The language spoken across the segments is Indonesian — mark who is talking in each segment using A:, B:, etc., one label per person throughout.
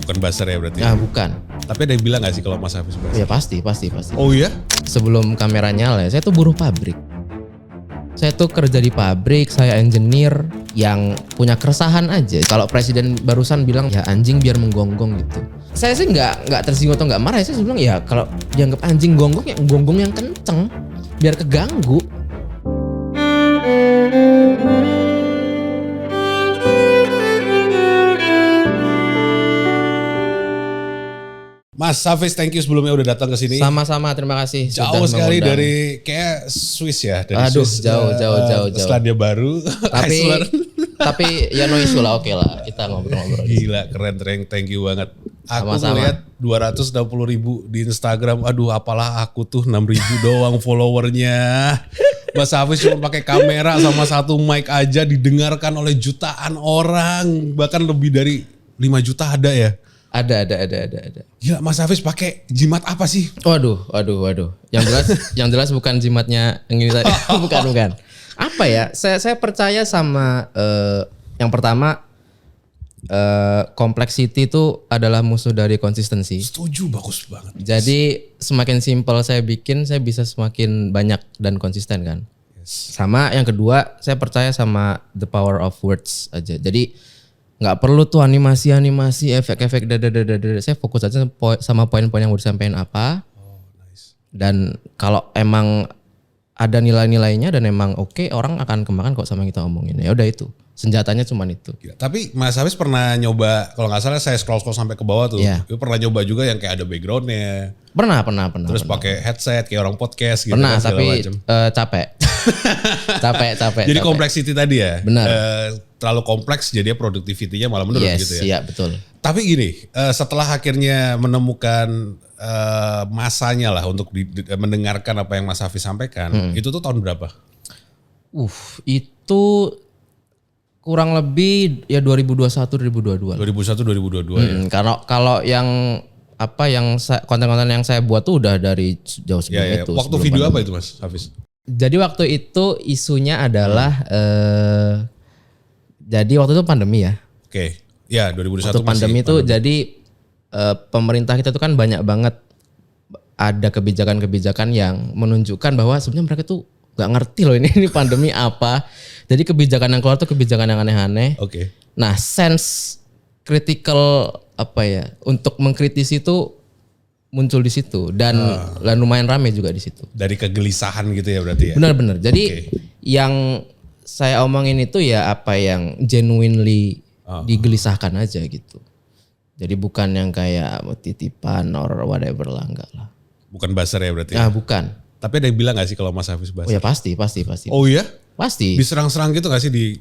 A: Bukan buzzer ya berarti?
B: Nah, bukan.
A: Tapi ada yang bilang gak sih kalau Mas Hafiz buzzer?
B: Ya pasti.
A: Oh iya?
B: Sebelum kamera nyala, saya tuh buruh pabrik. Saya tuh kerja di pabrik, saya engineer yang punya keresahan aja. Kalau presiden barusan bilang ya anjing biar menggonggong gitu. Saya sih nggak tersinggung atau nggak marah. Saya bilang ya kalau dianggap anjing gonggong ya gonggong yang kenceng biar keganggu.
A: Mas Hafiz, thank you sebelumnya udah datang ke sini.
B: Sama-sama, terima kasih.
A: Jauh sekali dari kayak Swiss ya, dari
B: Aduh,
A: Swiss.
B: jauh.
A: Selandia Baru.
B: Tapi ya no issue lah, oke lah. Kita ngobrol-ngobrol.
A: Gila, keren, thank you banget. Aku
B: Sama-sama.
A: ngeliat 260.000 di Instagram. Aduh, apalah aku tuh 6.000 doang followernya. Mas Hafiz cuma pakai kamera sama satu mic aja didengarkan oleh jutaan orang. Bahkan lebih dari 5 juta ada ya.
B: Ada.
A: Gila, Mas Hafiz pakai jimat apa sih?
B: Waduh. Yang jelas bukan jimatnya yang ini tadi. Bukan. Apa ya? Saya percaya sama yang pertama complexity itu adalah musuh dari konsistensi.
A: Setuju, bagus banget.
B: Jadi semakin simpel saya bikin, saya bisa semakin banyak dan konsisten kan.
A: Yes.
B: Sama yang kedua, saya percaya sama the power of words aja. Jadi nggak perlu tuh animasi, efek-efek, saya fokus aja sama poin-poin yang mau disampaikan apa.
A: Oh, nice.
B: Dan kalau emang ada nilai-nilainya dan emang oke, orang akan kemakan kok sama yang kita omongin. Ya udah itu. Senjatanya cuman itu.
A: Gila. Tapi Mas Hafiz pernah nyoba, kalau nggak salah saya scroll sampai ke bawah tuh.
B: Iya.
A: Itu pernah nyoba juga yang kayak ada backgroundnya.
B: Pernah.
A: Terus pakai headset kayak orang podcast gitu.
B: Pernah,
A: kan, segala
B: tapi
A: macem.
B: capek. capek.
A: Jadi complexity tadi ya.
B: Benar.
A: Terlalu kompleks jadinya productivity-nya malah menurun gitu ya.
B: Iya betul.
A: Tapi gini, setelah akhirnya menemukan masanya lah untuk mendengarkan apa yang Mas Hafiz sampaikan, itu tuh tahun berapa?
B: Itu kurang lebih ya 2021 2022.
A: 2001 2022 ya.
B: Karena kalau yang konten-konten yang saya buat tuh udah dari jauh sebelum
A: Ya.
B: itu.
A: Waktu
B: sebelum
A: video
B: pandemi.
A: apa itu Mas Hafiz?
B: Jadi waktu itu isunya adalah jadi waktu itu pandemi ya.
A: Oke. Ya 2021
B: Waktu pandemi itu jadi pemerintah kita tuh kan banyak banget ada kebijakan-kebijakan yang menunjukkan bahwa sebenarnya mereka tuh nggak ngerti loh ini pandemi apa. Jadi kebijakan yang keluar tuh kebijakan yang aneh-aneh.
A: Oke.
B: Nah, sense critical untuk mengkritisi itu muncul di situ dan lumayan rame juga di situ.
A: Dari kegelisahan gitu ya berarti ya.
B: Benar-benar. Jadi yang saya omongin itu ya apa yang genuinely digelisahkan aja gitu. Jadi bukan yang kayak titipan or whatever lah, enggak lah.
A: Bukan buzzer ya berarti.
B: Ah, bukan.
A: Tapi ada yang bilang gak sih kalau Mas Hafiz
B: Oh
A: buzzer?
B: ya pasti.
A: Oh iya?
B: Pasti.
A: Diserang-serang gitu gak sih di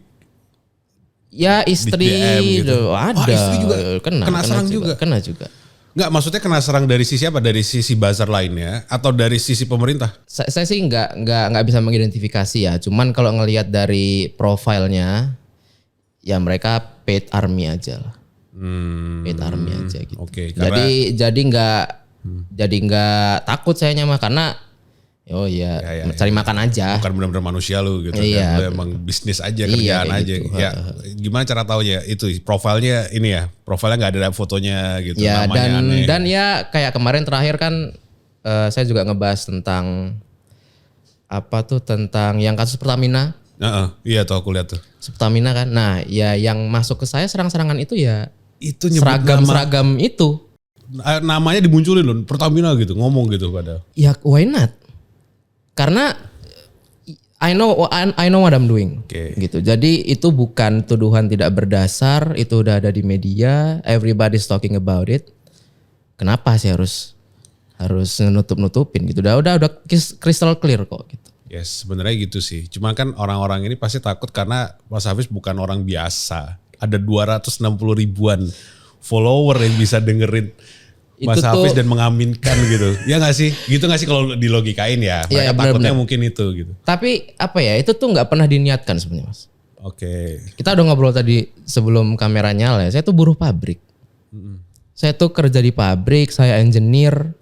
B: Ya istri
A: DM gitu?
B: ada.
A: Istri juga kena serang juga?
B: Kena juga.
A: Enggak, maksudnya kena serang dari sisi apa? Dari sisi buzzer lainnya atau dari sisi pemerintah?
B: Saya sih nggak bisa mengidentifikasi ya. Cuman kalau ngelihat dari profilnya, ya mereka paid army aja lah. Paid army aja gitu.
A: Oke,
B: jadi nggak takut sayanya mah karena cari makan aja.
A: bukan benar-benar manusia lu gitu
B: Iya.
A: kan. Lu emang bisnis aja,
B: Iya,
A: kerjaan
B: kayak
A: aja.
B: gitu.
A: Ya, gimana cara taunya? Itu profilnya ini ya. Profilnya nggak ada fotonya gitu,
B: Ya
A: namanya aneh.
B: dan ya kayak kemarin terakhir kan saya juga ngebahas tentang tentang yang kasus Pertamina.
A: Iya tuh aku lihat tuh.
B: Pertamina kan. Nah, ya yang masuk ke saya serang-serangan itu ya
A: Itu nyebut nama,
B: seragam itu.
A: namanya dimunculin loh, Pertamina gitu, ngomong gitu padahal.
B: Ya why not? Karena I know what I'm doing.
A: Oke.
B: Gitu. Jadi itu bukan tuduhan tidak berdasar, itu udah ada di media, everybody's talking about it. Kenapa sih harus nutup-nutupin gitu? Udah crystal clear kok gitu.
A: Yes, sebenarnya gitu sih. Cuma kan orang-orang ini pasti takut karena Mas Hafiz bukan orang biasa. Ada 260 ribuan follower yang bisa dengerin Mas Hafiz dan mengaminkan gitu. Ya gak sih? Gitu gak sih kalau dilogikain ya? Mereka
B: Ya,
A: takutnya
B: benar-benar.
A: mungkin itu gitu.
B: Tapi itu tuh nggak pernah diniatkan sebenarnya Mas.
A: Oke.
B: Kita udah ngobrol tadi sebelum kamera nyala ya. Saya tuh buruh pabrik. Saya tuh kerja di pabrik, saya engineer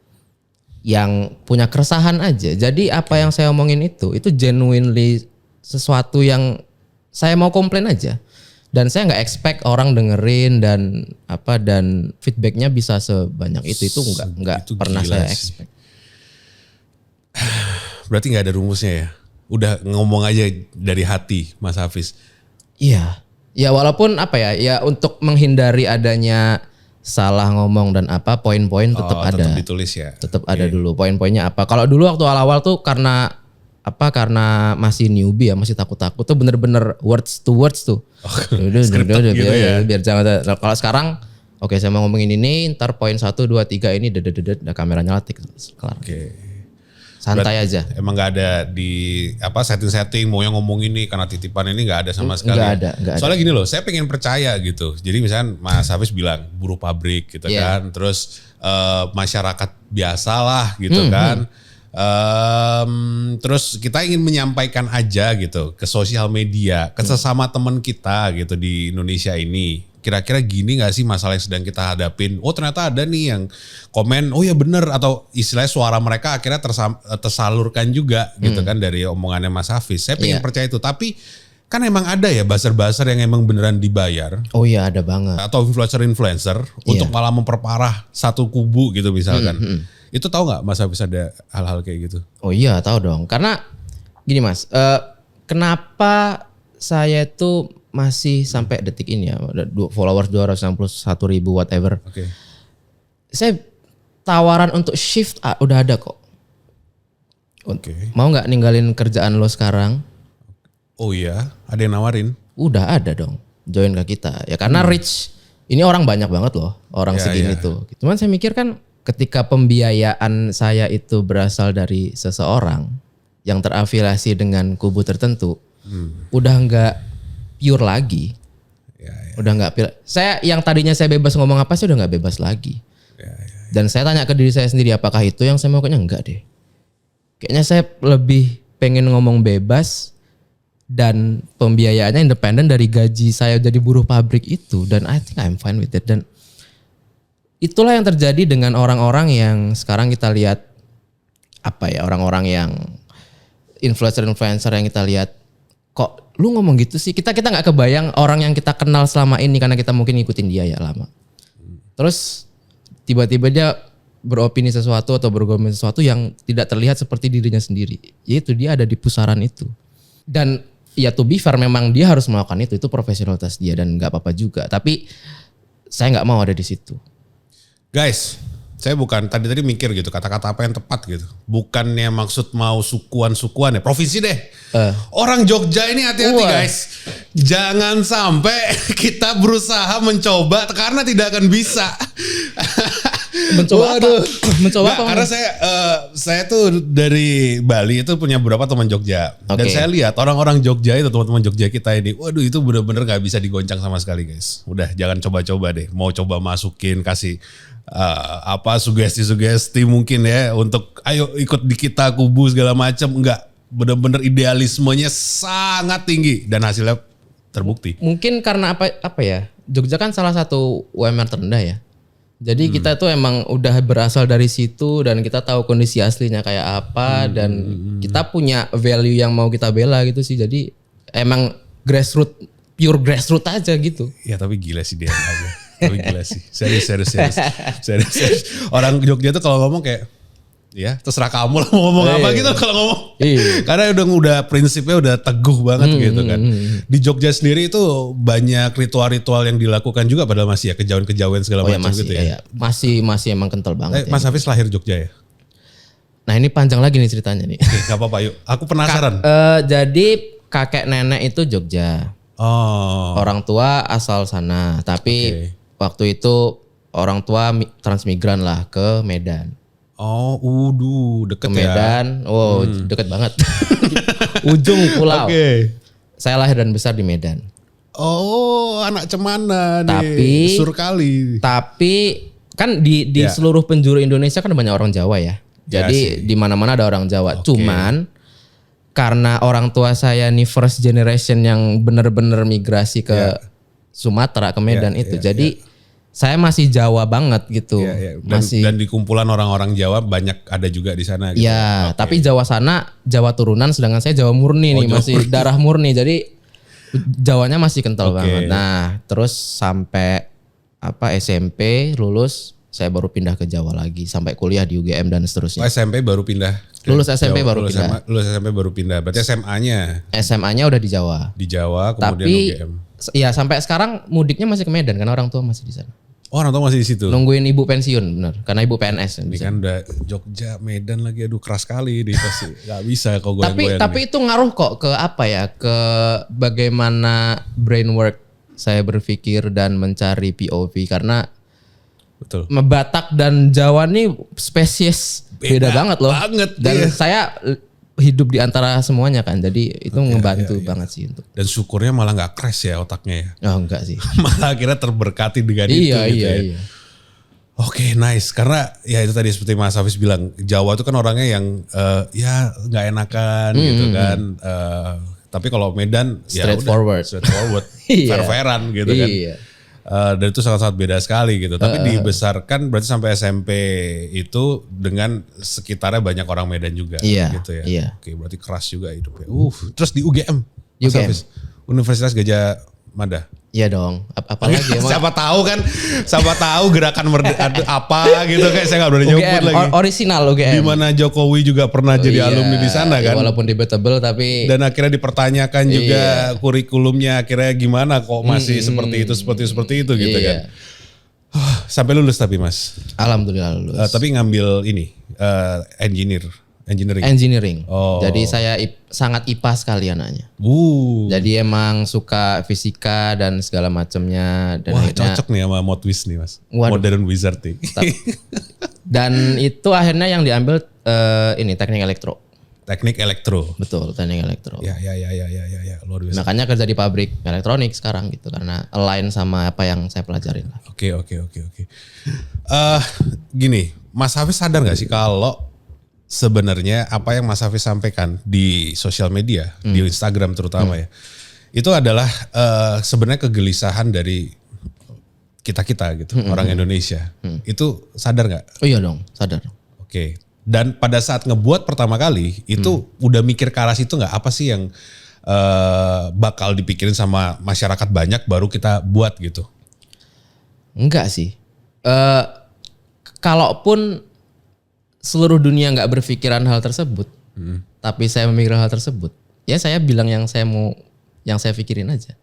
B: yang punya keresahan aja. Jadi apa yang saya omongin itu genuinely sesuatu yang saya mau komplain aja. Dan saya nggak expect orang dengerin dan feedbacknya bisa sebanyak itu nggak pernah saya expect.
A: Berarti nggak ada rumusnya ya? Udah ngomong aja dari hati, Mas Hafiz.
B: Iya, ya walaupun ya untuk menghindari adanya salah ngomong dan poin-poin tetap ada.
A: Tetap ditulis ya.
B: Tetap ada dulu poin-poinnya apa. Kalau dulu waktu awal-awal tuh karena masih newbie ya, masih takut-takut tuh bener-bener words to words tuh. Biar jangan. Kalau sekarang oke, saya mau ngomongin ini, ntar poin 1 2 3 ini udah kamera nyala kelar.
A: Oke.
B: Santai aja.
A: Emang nggak ada di setting-setting mau yang ngomong ini karena titipan ini nggak ada sama sekali.
B: Nggak ada.
A: Soalnya gini loh, saya pengen percaya gitu. Jadi misalnya Mas Hafiz bilang buruh pabrik gitu kan, terus masyarakat biasa lah gitu kan. Terus kita ingin menyampaikan aja gitu ke sosial media, ke sesama teman kita gitu di Indonesia ini. Kira-kira gini gak sih masalah yang sedang kita hadapin? Oh ternyata ada nih yang komen, oh ya bener. Atau istilahnya suara mereka akhirnya tersalurkan juga gitu kan dari omongannya Mas Hafiz. Saya pengen percaya itu. Tapi kan emang ada ya buzzer-buzzer yang emang beneran dibayar.
B: Oh iya ada banget.
A: Atau influencer-influencer untuk malah memperparah satu kubu gitu misalkan. Itu tahu nggak Mas Hafiz ada hal-hal kayak gitu?
B: Oh iya tahu dong. Karena gini Mas, kenapa saya tuh masih sampai detik ini ya, followers 261.000 whatever.
A: Oke.
B: Saya tawaran untuk shift udah ada kok.
A: Oke.
B: Mau nggak ninggalin kerjaan lo sekarang?
A: Oh iya, ada yang nawarin?
B: Udah ada dong, join ke kita. Ya karena reach, ini orang banyak banget loh, orang segini tuh. Cuman saya mikir kan ketika pembiayaan saya itu berasal dari seseorang yang terafiliasi dengan kubu tertentu, udah nggak pure lagi. Udah nggak saya yang tadinya saya bebas ngomong apa sih udah nggak bebas lagi. Dan saya tanya ke diri saya sendiri apakah itu yang saya mau, kayaknya enggak deh. Kayaknya saya lebih pengen ngomong bebas dan pembiayaannya independen dari gaji saya jadi buruh pabrik itu, dan I think I'm fine with it. Dan itulah yang terjadi dengan orang-orang yang sekarang kita lihat orang-orang yang influencer yang kita lihat, kok lu ngomong gitu sih? Kita nggak kebayang orang yang kita kenal selama ini karena kita mungkin ngikutin dia ya lama. Terus tiba-tiba dia beropini sesuatu atau berkomentar sesuatu yang tidak terlihat seperti dirinya sendiri. Yaitu dia ada di pusaran itu. Dan ya to be fair memang dia harus melakukan itu profesionalitas dia dan nggak apa-apa juga. Tapi saya nggak mau ada di situ.
A: Guys, saya bukan tadi mikir gitu kata-kata apa yang tepat gitu. Bukannya maksud mau sukuan-sukuan ya, provinsi deh. Orang Jogja ini hati-hati guys. Jangan sampai kita berusaha mencoba karena tidak akan bisa.
B: Mencoba apa?
A: Karena saya tuh dari Bali itu punya beberapa teman Jogja. Dan saya lihat orang-orang Jogja itu, teman-teman Jogja kita ini, waduh itu bener-bener gak bisa digoncang sama sekali guys. Udah jangan coba-coba deh. Mau coba masukin kasih sugesti-sugesti mungkin ya untuk ayo ikut di kita kubu segala macam, enggak, bener-bener idealismenya sangat tinggi dan hasilnya terbukti.
B: Mungkin karena apa ya? Jogja kan salah satu UMR terendah ya. Jadi kita tuh emang udah berasal dari situ dan kita tahu kondisi aslinya kayak apa dan kita punya value yang mau kita bela gitu sih. Jadi emang pure grassroots aja gitu.
A: Ya tapi gila sih dia aja. Tapi gila sih. Serius. Orang Jogja tuh kalau ngomong kayak ya terserah kamu lah mau ngomong apa gitu kalau ngomong. Karena udah prinsipnya udah teguh banget gitu kan. Di Jogja sendiri itu banyak ritual-ritual yang dilakukan juga padahal masih ya kejawen-kejawen segala macam gitu ya.
B: Masih emang kental banget.
A: Mas Hafiz lahir Jogja ya?
B: Nah ini panjang lagi nih ceritanya nih.
A: Oke, gak apa-apa yuk. Aku penasaran.
B: Jadi kakek nenek itu Jogja.
A: Oh.
B: Orang tua asal sana. Tapi waktu itu orang tua transmigran lah ke Medan.
A: Oh, deket
B: ke Medan. Ya. Deket banget. Ujung pulau. Saya lahir dan besar di Medan.
A: Oh, anak cemana
B: nih.
A: Surkali.
B: Tapi kan di seluruh penjuru Indonesia kan banyak orang Jawa ya. Jadi di mana-mana ada orang Jawa. Cuman karena orang tua saya nih first generation yang bener-bener migrasi ke Sumatera, ke Medan itu. Jadi saya masih Jawa banget gitu.
A: Dan di kumpulan orang-orang Jawa banyak ada juga di sana gitu.
B: Tapi Jawa sana Jawa turunan sedangkan saya Jawa murni nih, masih darah murni. Jadi Jawanya masih kental
A: Oke.
B: banget. Nah, terus sampai SMP lulus, saya baru pindah ke Jawa lagi sampai kuliah di UGM dan seterusnya.
A: SMP baru pindah.
B: Lulus SMP baru pindah.
A: Lulus SMP baru pindah. Berarti SMA-nya
B: SMA-nya udah di Jawa.
A: di Jawa, kemudian
B: Tapi
A: UGM.
B: ya sampai sekarang mudiknya masih ke Medan karena orang tua masih di sana.
A: Oh, orang tua masih di situ.
B: Nungguin ibu pensiun, benar. Karena ibu PNS.
A: Ini kan udah Jogja, Medan lagi, aduh keras sekali di pasti. Gak bisa kok
B: Tapi itu ngaruh kok ke apa ya? Ke bagaimana brainwork saya berpikir dan mencari POV karena
A: Betul.
B: Batak dan Jawa nih spesies beda banget loh. Dan
A: iya.
B: saya hidup di antara semuanya kan. Jadi itu ngebantu banget sih untuk.
A: Dan syukurnya malah gak crash ya otaknya ya.
B: Oh enggak sih.
A: Malah akhirnya terberkati dengan itu gitu ya.
B: Iya.
A: Oke, nice. Karena ya itu tadi seperti Mas Hafiz bilang, Jawa itu kan orangnya yang ya nggak enakan gitu kan. Tapi kalau Medan ya
B: Straightforward.
A: straightforward,
B: Iya.
A: fair-fairan gitu kan.
B: Iya.
A: Dan itu sangat-sangat beda sekali gitu. Tapi dibesarkan berarti sampai SMP itu dengan sekitarnya banyak orang Medan juga
B: Iya,
A: gitu ya.
B: iya.
A: Oke, berarti keras juga hidupnya. Terus di UGM, Mas
B: UGM.
A: Hafiz, Universitas Gajah Mada.
B: Iya dong. Apalagi emang
A: siapa tahu gerakan apa gitu kayak saya nggak berani nyebut
B: UGM,
A: lagi.
B: original UGM.
A: Di mana Jokowi juga pernah jadi
B: Iya,
A: alumni di sana kan.
B: Walaupun debatable tapi
A: Dan akhirnya dipertanyakan juga kurikulumnya akhirnya gimana kok masih seperti itu gitu
B: iya.
A: kan. Sampai lulus tapi Mas.
B: Alhamdulillah lulus.
A: Tapi ngambil ini engineering.
B: Engineering.
A: Oh.
B: Jadi saya sangat IPA sekali anaknya. Jadi emang suka fisika dan segala macamnya dan
A: Wah,
B: akhirnya
A: cocok nih sama Modwis nih Mas.
B: Waduh.
A: Modern Wizard nih.
B: dan itu akhirnya yang diambil ini teknik elektro.
A: Teknik elektro.
B: Betul, teknik elektro.
A: Ya, luar biasa.
B: Makanya kerja di pabrik elektronik sekarang gitu karena align sama apa yang saya pelajarin lah.
A: Oke. Gini, Mas Hafiz sadar gak sih kalau sebenarnya apa yang Mas Hafiz sampaikan di sosial media, di Instagram terutama ya, itu adalah sebenarnya kegelisahan dari kita gitu, orang Indonesia. Itu sadar gak?
B: Oh iya dong, sadar.
A: Oke. Dan pada saat ngebuat pertama kali itu udah mikir ke arah situ nggak? Apa sih yang bakal dipikirin sama masyarakat banyak baru kita buat gitu?
B: Enggak sih. Kalaupun seluruh dunia nggak berpikiran hal tersebut, tapi saya memikirkan hal tersebut, ya saya bilang yang saya pikirin aja.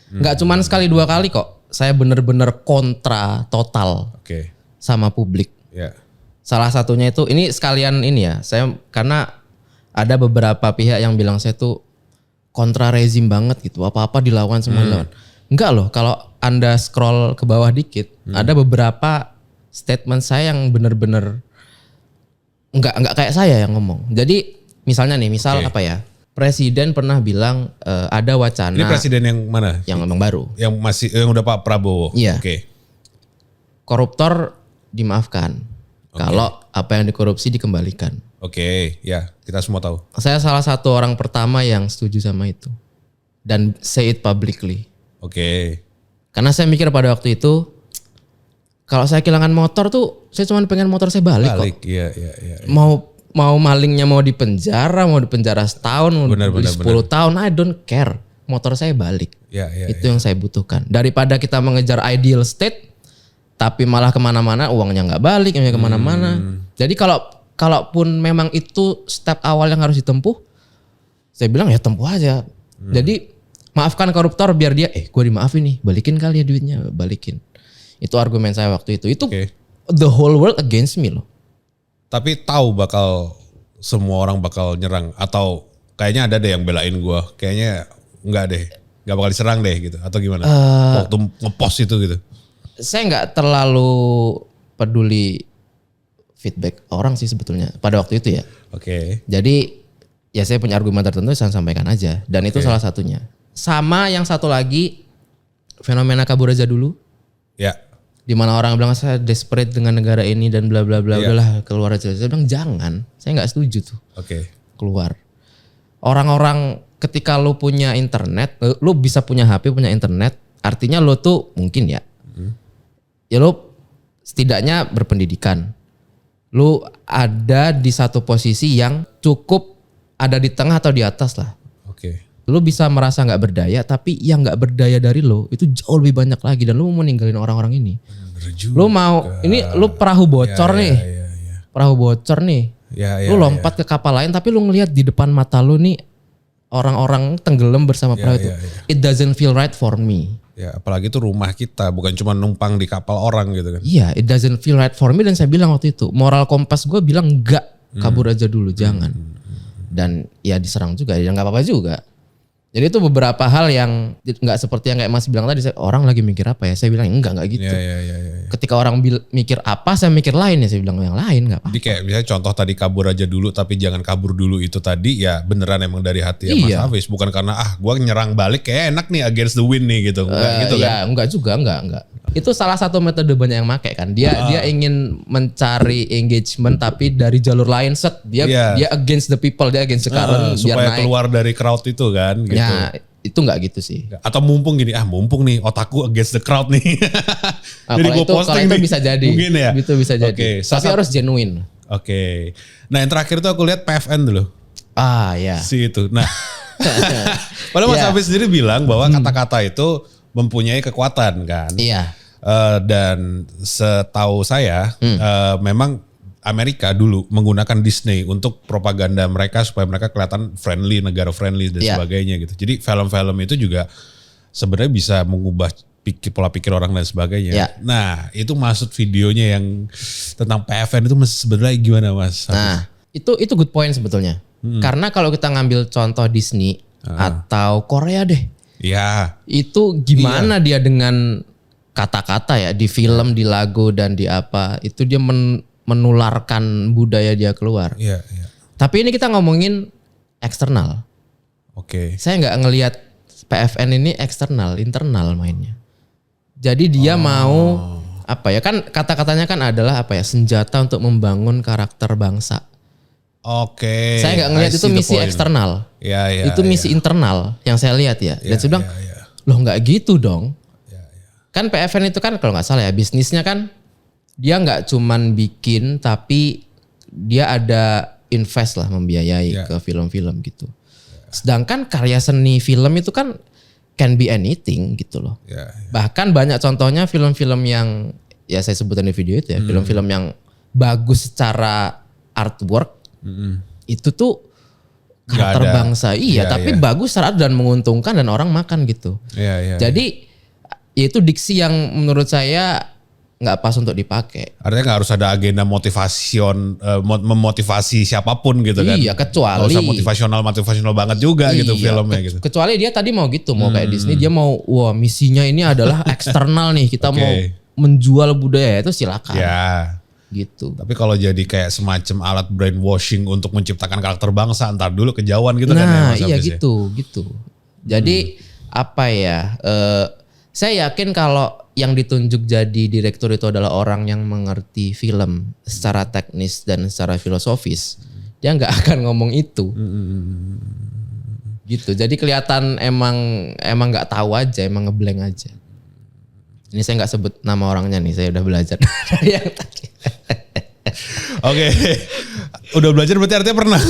B: Nggak cuman sekali dua kali kok. Saya bener-bener kontra total sama publik.
A: Ya.
B: Salah satunya itu ini sekalian ini ya. Saya karena ada beberapa pihak yang bilang saya tuh kontra rezim banget gitu. Apa-apa dilawan semua dilawan. Enggak loh. Kalau Anda scroll ke bawah dikit, ada beberapa statement saya yang bener-bener enggak kayak saya yang ngomong. Jadi misalnya nih, apa ya? Presiden pernah bilang ada wacana.
A: Ini presiden yang mana?
B: Yang memang baru.
A: Yang udah Pak Prabowo.
B: Iya.
A: Oke.
B: Koruptor dimaafkan. Kalau apa yang dikorupsi dikembalikan.
A: Oke, ya kita semua tahu.
B: Saya salah satu orang pertama yang setuju sama itu. Dan say it publicly.
A: Oke.
B: Karena saya mikir pada waktu itu, kalau saya kehilangan motor tuh, saya cuma pengen motor saya balik kok.
A: Iya.
B: Mau malingnya mau di penjara setahun, mau
A: Benar,
B: 10 tahun, I don't care. Motor saya balik.
A: Iya.
B: Itu yang saya butuhkan. Daripada kita mengejar ideal state, tapi malah kemana-mana uangnya nggak balik, kemana-mana. Jadi kalaupun memang itu step awal yang harus ditempuh, saya bilang ya tempuh aja. Jadi maafkan koruptor biar dia, gue dimaafin nih, balikin kali ya duitnya, balikin. Itu argumen saya waktu itu. Itu the whole world against me loh.
A: Tapi tahu semua orang bakal nyerang atau kayaknya ada deh yang belain gue, kayaknya nggak deh, nggak bakal diserang deh gitu atau gimana? Waktu ngepost itu gitu.
B: Saya nggak terlalu peduli feedback orang sih sebetulnya pada waktu itu ya.
A: Oke.
B: Jadi ya saya punya argumen tertentu saya sampaikan aja dan itu salah satunya. Sama yang satu lagi fenomena kabur aja dulu.
A: Ya.
B: Di mana orang bilang saya desperate dengan negara ini dan bla bla bla udahlah keluar aja. Saya bilang jangan, saya nggak setuju tuh.
A: Oke.
B: Keluar. Orang-orang ketika lu punya internet, lu bisa punya HP, punya internet, artinya lu tuh mungkin ya. Ya lu setidaknya berpendidikan. Lu ada di satu posisi yang cukup ada di tengah atau di atas lah.
A: Oke.
B: Lu bisa merasa nggak berdaya, tapi yang nggak berdaya dari lo itu jauh lebih banyak lagi, dan lu mau ninggalin orang-orang ini. Lu mau ini lu perahu bocor nih. Perahu bocor nih. Lu lompat ke kapal lain tapi lu ngelihat di depan mata lu nih orang-orang tenggelam bersama perahu itu. It doesn't feel right for me.
A: Ya, apalagi itu rumah kita, bukan cuma numpang di kapal orang gitu kan.
B: Iya, it doesn't feel right for me, dan saya bilang waktu itu, moral kompas gue bilang enggak, kabur aja dulu, jangan. Dan ya diserang juga, ya nggak apa-apa juga. Jadi itu beberapa hal yang nggak seperti yang kayak Mas bilang tadi, orang lagi mikir apa ya, saya bilang enggak gitu. Ketika orang mikir apa, saya mikir lain ya, saya bilang yang lain nggak apa-apa.
A: Jadi kayak misalnya contoh tadi kabur aja dulu, tapi jangan kabur dulu itu tadi ya beneran emang dari hati ya Mas Hafiz, bukan karena gue nyerang balik kayak enak nih against the wind nih gitu, enggak gitu kan?
B: Ya enggak juga, enggak. Itu salah satu metode banyak yang pakai kan. Dia ingin mencari engagement tapi dari jalur lain dia against the people, dia against the current
A: supaya keluar dari crowd itu kan gitu.
B: Ya, itu enggak gitu sih.
A: Atau mumpung gini, mumpung nih otakku against the crowd nih. Jadi gue posting
B: itu
A: nih.
B: bisa jadi.
A: Mungkin ya.
B: Itu bisa jadi. Tapi harus genuine.
A: Oke. Nah, yang terakhir tuh aku lihat PFN dulu.
B: Ya.
A: Si itu. Nah. Padahal Mas Hafiz sendiri bilang bahwa kata-kata itu mempunyai kekuatan kan.
B: Iya.
A: Dan setahu saya memang Amerika dulu menggunakan Disney untuk propaganda mereka supaya mereka kelihatan friendly, negara friendly dan sebagainya gitu. Jadi film-film itu juga sebenarnya bisa mengubah pola pikir orang dan sebagainya. Yeah. Nah, itu maksud videonya yang tentang PFN itu sebenarnya gimana Mas?
B: Nah, itu good point sebetulnya. Karena kalau kita ngambil contoh Disney atau Korea deh.
A: Iya.
B: Itu gimana dia dengan kata-kata ya di film, di lagu dan di apa, itu dia menularkan budaya dia keluar.
A: Iya.
B: Tapi ini kita ngomongin eksternal.
A: Oke.
B: Saya nggak ngelihat PFN ini eksternal, internal mainnya. Jadi dia mau apa ya, kan kata-katanya kan adalah apa ya, senjata untuk membangun karakter bangsa.
A: Oke.
B: Saya nggak ngelihat itu misi eksternal. Itu misi internal yang saya lihat ya. Dan saya bilang, loh nggak gitu dong. Kan PFN itu kan kalau nggak salah ya, bisnisnya kan dia nggak cuman bikin tapi dia ada invest lah, membiayai ke film-film gitu. Sedangkan karya seni film itu kan can be anything gitu loh. Bahkan banyak contohnya film-film yang ya saya sebutkan di video itu ya, film-film yang bagus secara artwork itu tuh karakter bangsa. Tapi bagus secara dan menguntungkan dan orang makan gitu. Jadi itu diksi yang menurut saya nggak pas untuk dipakai.
A: Artinya nggak harus ada agenda memotivasi siapapun gitu kan.
B: Iya, kecuali
A: nggak usah motivasional banget juga gitu filmnya gitu.
B: Kecuali dia tadi mau gitu, mau kayak Disney, dia mau misinya ini adalah eksternal nih, kita mau menjual budaya, itu silakan.
A: Ya.
B: Gitu.
A: Tapi kalau jadi kayak semacam alat brainwashing untuk menciptakan karakter bangsa, ntar dulu kejauhan gitu kan ya Mas
B: Iya
A: Hafiz
B: gitu. Jadi apa ya? Saya yakin kalau yang ditunjuk jadi direktur itu adalah orang yang mengerti film secara teknis dan secara filosofis, dia nggak akan ngomong itu. Gitu. Jadi kelihatan emang nggak tahu aja, emang ngeblank aja. Ini saya nggak sebut nama orangnya nih, saya udah belajar dari yang tadi.
A: Oke. Udah belajar berarti artinya pernah.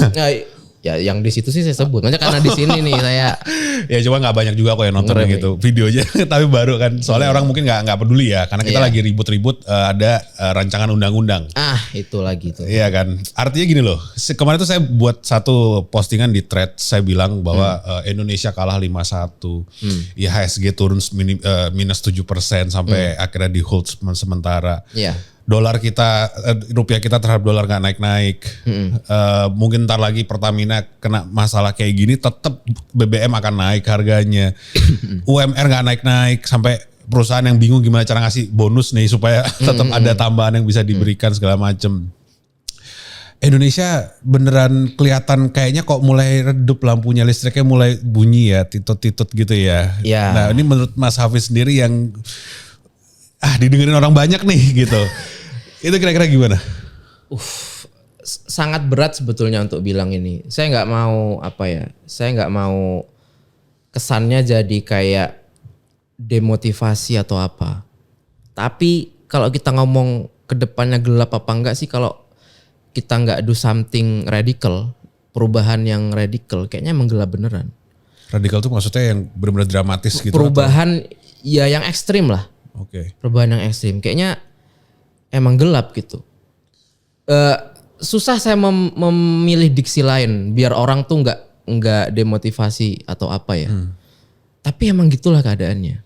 B: Ya yang di situ sih saya sebut. Maksudnya karena di sini nih saya.
A: Ya cuma nggak banyak juga kok yang nonton gitu videonya, tapi baru kan. Soalnya orang mungkin nggak peduli ya, karena kita lagi ribut-ribut ada rancangan undang-undang.
B: Itu lagi tuh.
A: Iya kan. Artinya gini loh. Kemarin tuh saya buat satu postingan di thread, saya bilang bahwa Indonesia kalah 5-1. IHSG turun minus 7% sampai akhirnya di hold sementara.
B: Iya.
A: Dolar kita, rupiah kita terhadap dolar nggak naik-naik. Mungkin ntar lagi Pertamina kena masalah kayak gini, tetap BBM akan naik harganya. UMR nggak naik-naik, sampai perusahaan yang bingung gimana cara ngasih bonus nih supaya tetap ada tambahan yang bisa diberikan segala macem. Indonesia beneran kelihatan kayaknya kok mulai redup lampunya, listriknya mulai bunyi ya, titut-titut gitu ya. Nah ini menurut Mas Hafiz sendiri yang didengerin orang banyak nih gitu. Itu kira-kira gimana?
B: Sangat berat sebetulnya untuk bilang ini. Saya nggak mau saya nggak mau kesannya jadi kayak demotivasi atau apa. Tapi kalau kita ngomong ke depannya gelap apa enggak sih, kalau kita nggak do something radical, perubahan yang radical, kayaknya emang gelap beneran.
A: Radikal tuh maksudnya yang benar-benar dramatis gitu?
B: Perubahan ya yang ekstrim lah.
A: Oke.
B: Perubahan yang ekstrim. Kayaknya emang gelap gitu. Susah saya memilih diksi lain biar orang tuh nggak demotivasi atau apa ya. Tapi emang gitulah keadaannya.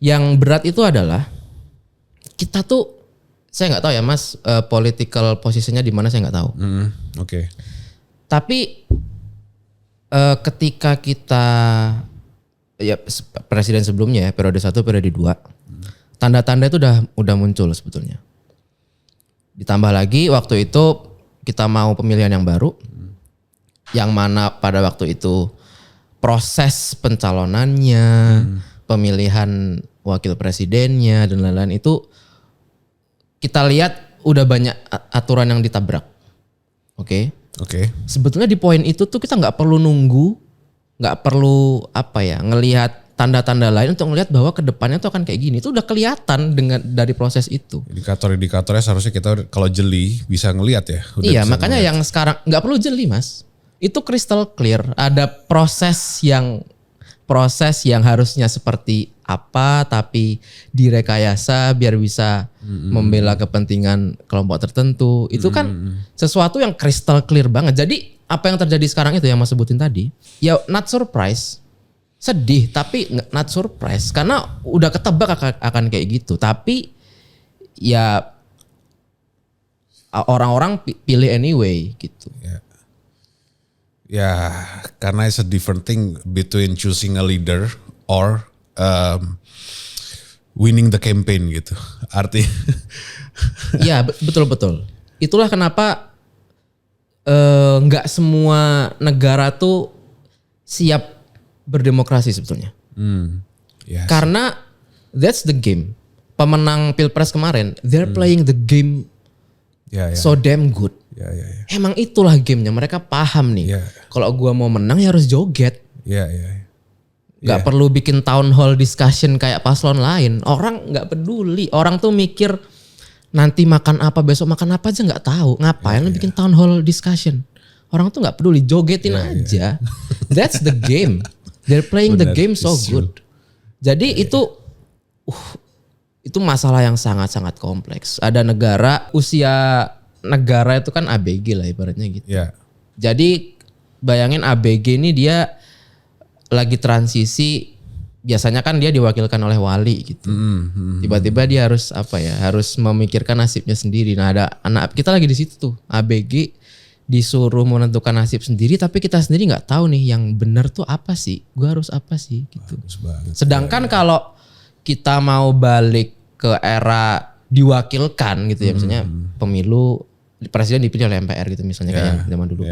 B: Yang berat itu adalah kita tuh, saya nggak tahu ya Mas, political posisinya di mana saya nggak tahu.
A: Oke.
B: Tapi ketika kita ya presiden sebelumnya ya, periode 1, periode 2, tanda-tanda itu udah muncul sebetulnya. Ditambah lagi waktu itu kita mau pemilihan yang baru, yang mana pada waktu itu proses pencalonannya, pemilihan wakil presidennya dan lain-lain itu kita lihat udah banyak aturan yang ditabrak. Oke. Sebetulnya di poin itu tuh kita nggak perlu nunggu, nggak perlu ngelihat tanda-tanda lain untuk ngelihat bahwa kedepannya tuh akan kayak gini. Itu udah kelihatan dari proses itu.
A: Indikator-indikatornya seharusnya kita kalau jeli bisa ngelihat ya.
B: Iya, makanya yang sekarang nggak perlu jeli Mas. Itu crystal clear. Ada proses yang harusnya seperti apa tapi direkayasa biar bisa membela kepentingan kelompok tertentu. Itu kan sesuatu yang crystal clear banget. Jadi apa yang terjadi sekarang itu yang Mas sebutin tadi, ya not surprise. Sedih tapi not surprise karena udah ketebak akan kayak gitu. Tapi ya orang-orang pilih anyway gitu.
A: Ya, karena it's a different thing between choosing a leader or winning the campaign gitu. Artinya.
B: Iya betul. Itulah kenapa nggak semua negara tuh siap berdemokrasi sebetulnya.
A: Yes.
B: Karena that's the game. Pemenang Pilpres kemarin, they're playing the game so damn good. Emang itulah gamenya, mereka paham nih. Kalau gua mau menang ya harus joget. Gak perlu bikin town hall discussion kayak paslon lain. Orang gak peduli. Orang tuh mikir nanti makan apa, besok makan apa aja gak tahu. Ngapain lu bikin town hall discussion? Orang tuh gak peduli, jogetin aja. That's the game. They're playing the game so good. Jadi itu masalah yang sangat-sangat kompleks. Ada negara, usia negara itu kan ABG lah ibaratnya gitu. Jadi bayangin ABG ini dia lagi transisi, biasanya kan dia diwakilkan oleh wali gitu. Tiba-tiba dia harus harus memikirkan nasibnya sendiri. Nah ada anak kita lagi di situ tuh, ABG disuruh menentukan nasib sendiri, tapi kita sendiri nggak tahu nih yang benar tuh apa sih, gue harus apa sih gitu. Sedangkan kalau kita mau balik ke era diwakilkan gitu ya, misalnya pemilu presiden dipilih oleh MPR gitu misalnya kayak zaman dulu.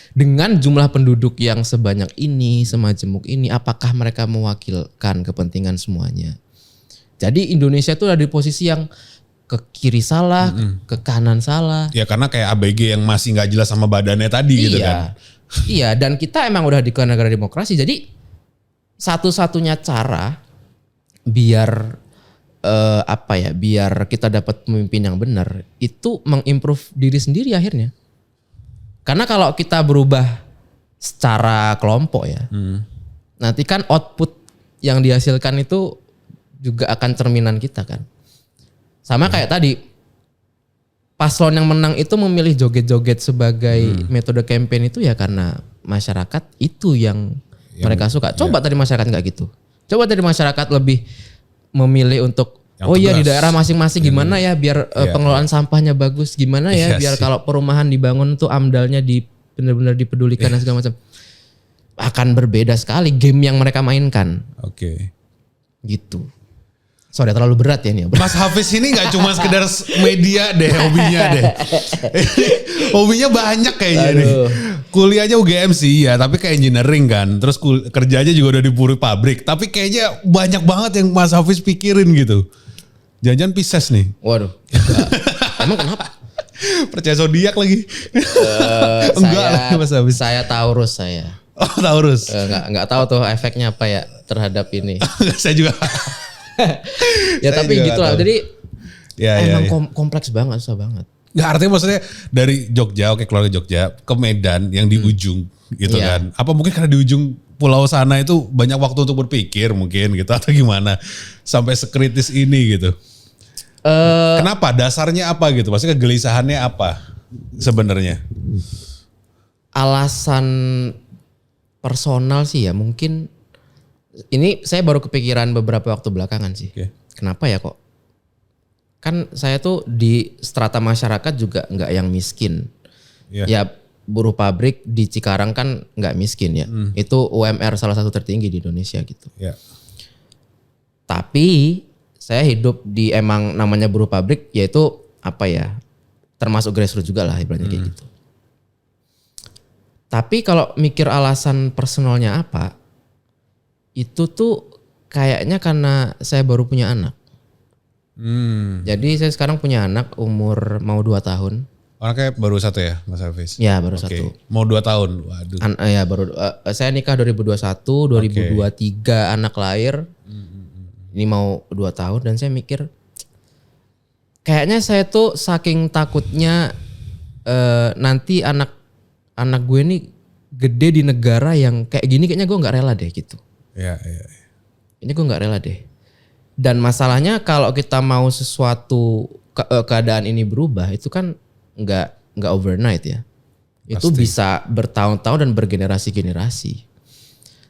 B: Dengan jumlah penduduk yang sebanyak ini, semajemuk ini, apakah mereka mewakilkan kepentingan semuanya? Jadi Indonesia tuh ada di posisi yang ke kiri salah, ke kanan salah.
A: Ya karena kayak ABG yang masih nggak jelas sama badannya tadi gitu kan.
B: Iya, dan kita emang udah di negara demokrasi. Jadi satu-satunya cara biar biar kita dapat pemimpin yang benar itu mengimprove diri sendiri akhirnya. Karena kalau kita berubah secara kelompok ya, nanti kan output yang dihasilkan itu juga akan cerminan kita kan. Sama kayak tadi, paslon yang menang itu memilih joget-joget sebagai metode campaign itu ya karena masyarakat itu yang mereka suka. Coba tadi masyarakat nggak gitu. Coba tadi masyarakat lebih memilih untuk di daerah masing-masing gimana ya biar pengelolaan sampahnya bagus, gimana ya biar kalau perumahan dibangun tuh amdalnya benar-benar dipedulikan dan segala macam. Akan berbeda sekali game yang mereka mainkan. Gitu. Sorry terlalu berat ya nih.
A: Mas Hafiz ini gak cuma sekedar media deh hobinya deh. Hobinya banyak kayaknya nih. Kuliahnya UGM sih ya, tapi kayak engineering kan. Terus kerjanya juga udah di buruh pabrik. Tapi kayaknya banyak banget yang Mas Hafiz pikirin gitu. Jangan-jangan Pisces nih.
B: Waduh. Emang kenapa?
A: Percaya zodiak lagi. Enggak lah Mas Hafiz.
B: Saya Taurus saya.
A: Oh Taurus.
B: Enggak tahu tuh efeknya apa ya terhadap ini.
A: Saya juga.
B: Ya tapi gitulah. Jadi emang kompleks banget, susah banget.
A: Nggak, artinya maksudnya dari Jogja, keluarga Jogja ke Medan yang di ujung gitu kan. Apa mungkin karena di ujung pulau sana itu banyak waktu untuk berpikir mungkin gitu atau gimana sampai sekritis ini gitu. Kenapa? Dasarnya apa gitu? Maksudnya kegelisahannya apa sebenarnya?
B: Alasan personal sih ya mungkin ini saya baru kepikiran beberapa waktu belakangan sih.
A: Oke.
B: Kenapa ya kok? Kan saya tuh di strata masyarakat juga nggak yang miskin.
A: Iya.
B: Ya buruh pabrik di Cikarang kan nggak miskin ya. Itu UMR salah satu tertinggi di Indonesia gitu.
A: Ya.
B: Tapi saya hidup di emang namanya buruh pabrik yaitu apa ya? Termasuk grassroots juga lah ibaratnya kayak gitu. Tapi kalau mikir alasan personalnya apa? Itu tuh kayaknya karena saya baru punya anak. Jadi saya sekarang punya anak umur mau 2 tahun.
A: Anaknya baru 1 ya Mas Hafiz?
B: Ya baru
A: Oke.
B: 1.
A: Mau 2 tahun. Waduh.
B: Ya baru saya nikah 2021, 2023 anak lahir. Ini mau 2 tahun dan saya mikir kayaknya saya tuh saking takutnya nanti anak gue nih gede di negara yang kayak gini kayaknya gue nggak rela deh gitu.
A: Ya.
B: Ini gue nggak rela deh. Dan masalahnya kalau kita mau sesuatu keadaan ini berubah itu kan nggak overnight ya. Itu
A: Pasti.
B: bisa bertahun-tahun dan bergenerasi-generasi.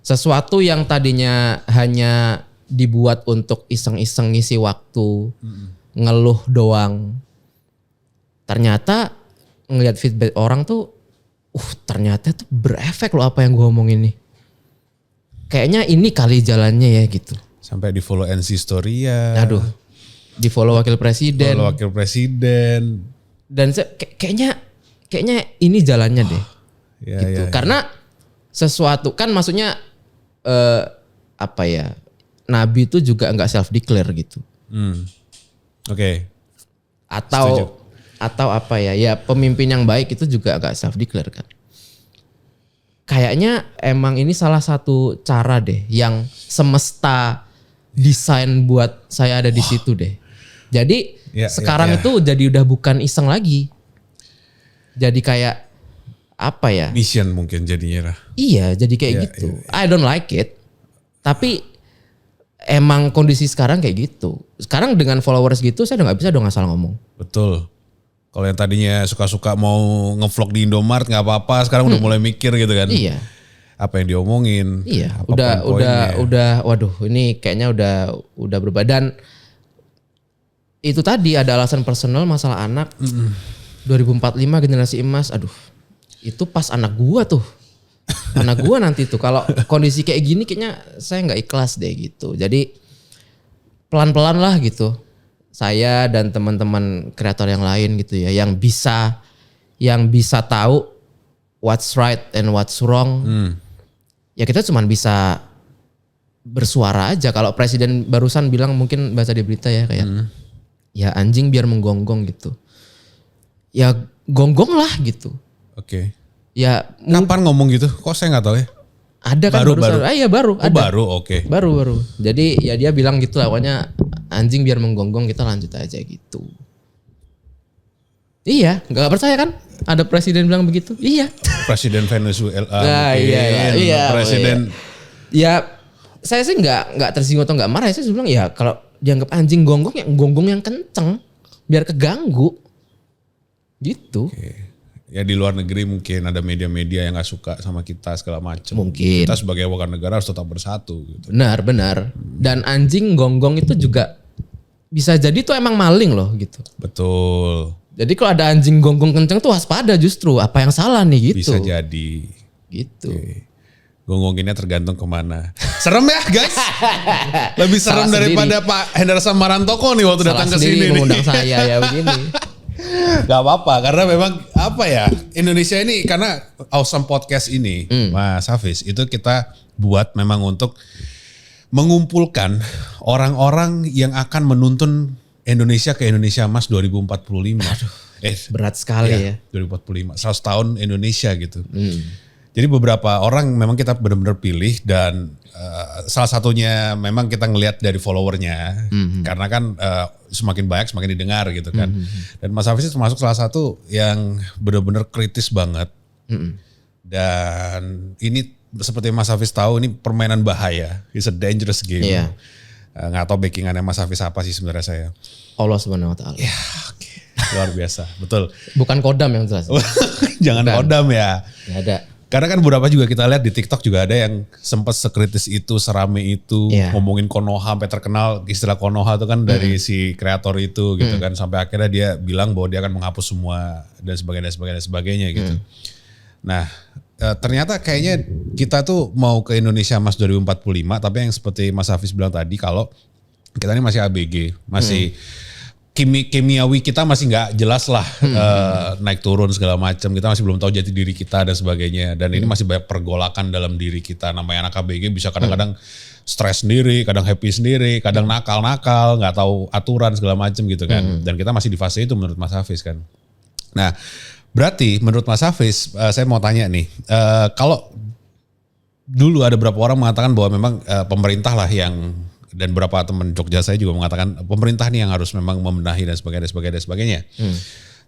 B: Sesuatu yang tadinya hanya dibuat untuk iseng-iseng ngisi waktu, ngeluh doang. Ternyata ngelihat feedback orang tuh, ternyata tuh berefek loh apa yang gue omongin nih. Kayaknya ini kali jalannya ya gitu.
A: Sampai di follow NC Story ya.
B: Aduh, di follow wakil presiden.
A: Follow wakil presiden.
B: Dan kayaknya ini jalannya deh.
A: Ya,
B: Gitu.
A: ya.
B: Karena sesuatu kan maksudnya apa ya? Nabi itu juga nggak self declare gitu.
A: Oke.
B: Atau apa ya? Ya pemimpin yang baik itu juga nggak self declare kan. Kayaknya emang ini salah satu cara deh yang semesta desain buat saya ada di situ deh. Jadi sekarang itu jadi udah bukan iseng lagi. Jadi kayak apa ya?
A: Mission mungkin jadinya lah.
B: Iya, jadi kayak gitu. I don't like it. Tapi emang kondisi sekarang kayak gitu. Sekarang dengan followers gitu saya udah gak bisa dong asal ngomong.
A: Betul. Kalau yang tadinya suka-suka mau ngevlog di Indomaret nggak apa-apa, sekarang udah mulai mikir gitu kan.
B: Iya.
A: Apa yang diomongin?
B: Iya,
A: apa poin-poinnya.
B: udah waduh ini kayaknya udah berubah dan itu tadi ada alasan personal masalah anak. 2045 generasi emas, aduh. Itu pas anak gua tuh. Anak gua nanti tuh kalau kondisi kayak gini kayaknya saya nggak ikhlas deh gitu. Jadi pelan-pelan lah gitu. Saya dan teman-teman kreator yang lain gitu ya yang bisa tahu what's right and what's wrong. Ya kita cuman bisa bersuara aja. Kalau presiden barusan bilang mungkin baca di berita ya kayak ya anjing biar menggonggong gitu. Ya gonggong lah gitu.
A: Oke.
B: Ya
A: Kapan ngomong gitu? Kok saya nggak tahu ya?
B: ada kan
A: Baru.
B: baru.
A: Oh
B: Ada.
A: baru, oke.
B: Baru. Jadi ya dia bilang gitu lah, pokoknya anjing biar menggonggong kita lanjut aja gitu. Iya, nggak percaya kan? Ada presiden bilang begitu? Iya.
A: Presiden Venezuela.
B: Nah,
A: mungkin.
B: iya.
A: Presiden.
B: Ya, saya sih nggak tersinggung atau nggak marah. Saya bilang ya kalau dianggap anjing gonggong ya gonggong yang kenceng, biar keganggu. Gitu.
A: Oke. Ya di luar negeri mungkin ada media-media yang nggak suka sama kita segala macam.
B: Mungkin.
A: Kita sebagai warga negara harus tetap bersatu. Gitu.
B: Benar. Dan anjing gonggong itu juga bisa jadi tuh emang maling loh gitu.
A: Betul.
B: Jadi kalau ada anjing gonggong kenceng tuh waspada justru. Apa yang salah nih gitu.
A: Bisa jadi.
B: Gitu.
A: Oke. Gonggonginnya tergantung kemana. Serem ya guys. Lebih serem
B: Salah
A: daripada Pak Henderson Marantoko nih waktu
B: Salah
A: datang ke
B: sendiri
A: sini
B: mengundang
A: nih.
B: saya ya begini.
A: Gak apa-apa karena memang apa ya Indonesia ini karena Awesome Podcast ini Mas Hafiz itu kita buat memang untuk mengumpulkan orang-orang yang akan menuntun Indonesia ke Indonesia Emas 2045.
B: Berat sekali ya.
A: 2045, 100 tahun Indonesia gitu. Jadi beberapa orang memang kita benar-benar pilih dan salah satunya memang kita ngelihat dari followernya. Karena kan semakin banyak semakin didengar gitu kan. Dan Mas Hafiz termasuk salah satu yang benar-benar kritis banget. Dan ini seperti Mas Hafiz tahu ini permainan bahaya. It's a dangerous game.
B: Iya.
A: Nggak tahu backingannya Mas Hafiz apa sih sebenarnya saya.
B: Allah Subhanahu wa taala.
A: Ya, oke. Luar biasa. Betul.
B: Bukan kodam yang jelas.
A: Jangan
B: Bukan.
A: kodam ya.
B: Nggak ada.
A: Karena kan beberapa juga kita lihat di TikTok juga ada yang sempat sekritis itu, serame itu,
B: Iya.
A: ngomongin Konoha sampai terkenal istilah Konoha itu kan dari si kreator itu gitu kan, sampai akhirnya dia bilang bahwa dia akan menghapus semua dan sebagainya gitu. Nah, ternyata kayaknya kita tuh mau ke Indonesia Mas 2045, tapi yang seperti Mas Hafiz bilang tadi kalau kita ini masih ABG, masih kimiawi kita masih nggak jelas lah, naik turun segala macam, kita masih belum tahu jati diri kita dan sebagainya, dan ini masih banyak pergolakan dalam diri kita. Namanya anak ABG bisa kadang-kadang stres sendiri, kadang happy sendiri, kadang nakal-nakal, nggak tahu aturan segala macam gitu kan, dan kita masih di fase itu menurut Mas Hafiz kan. Nah, berarti menurut Mas Hafiz, saya mau tanya nih, kalau dulu ada beberapa orang mengatakan bahwa memang pemerintah lah yang, dan beberapa teman Jogja saya juga mengatakan pemerintah nih yang harus memang membenahi dan sebagainya.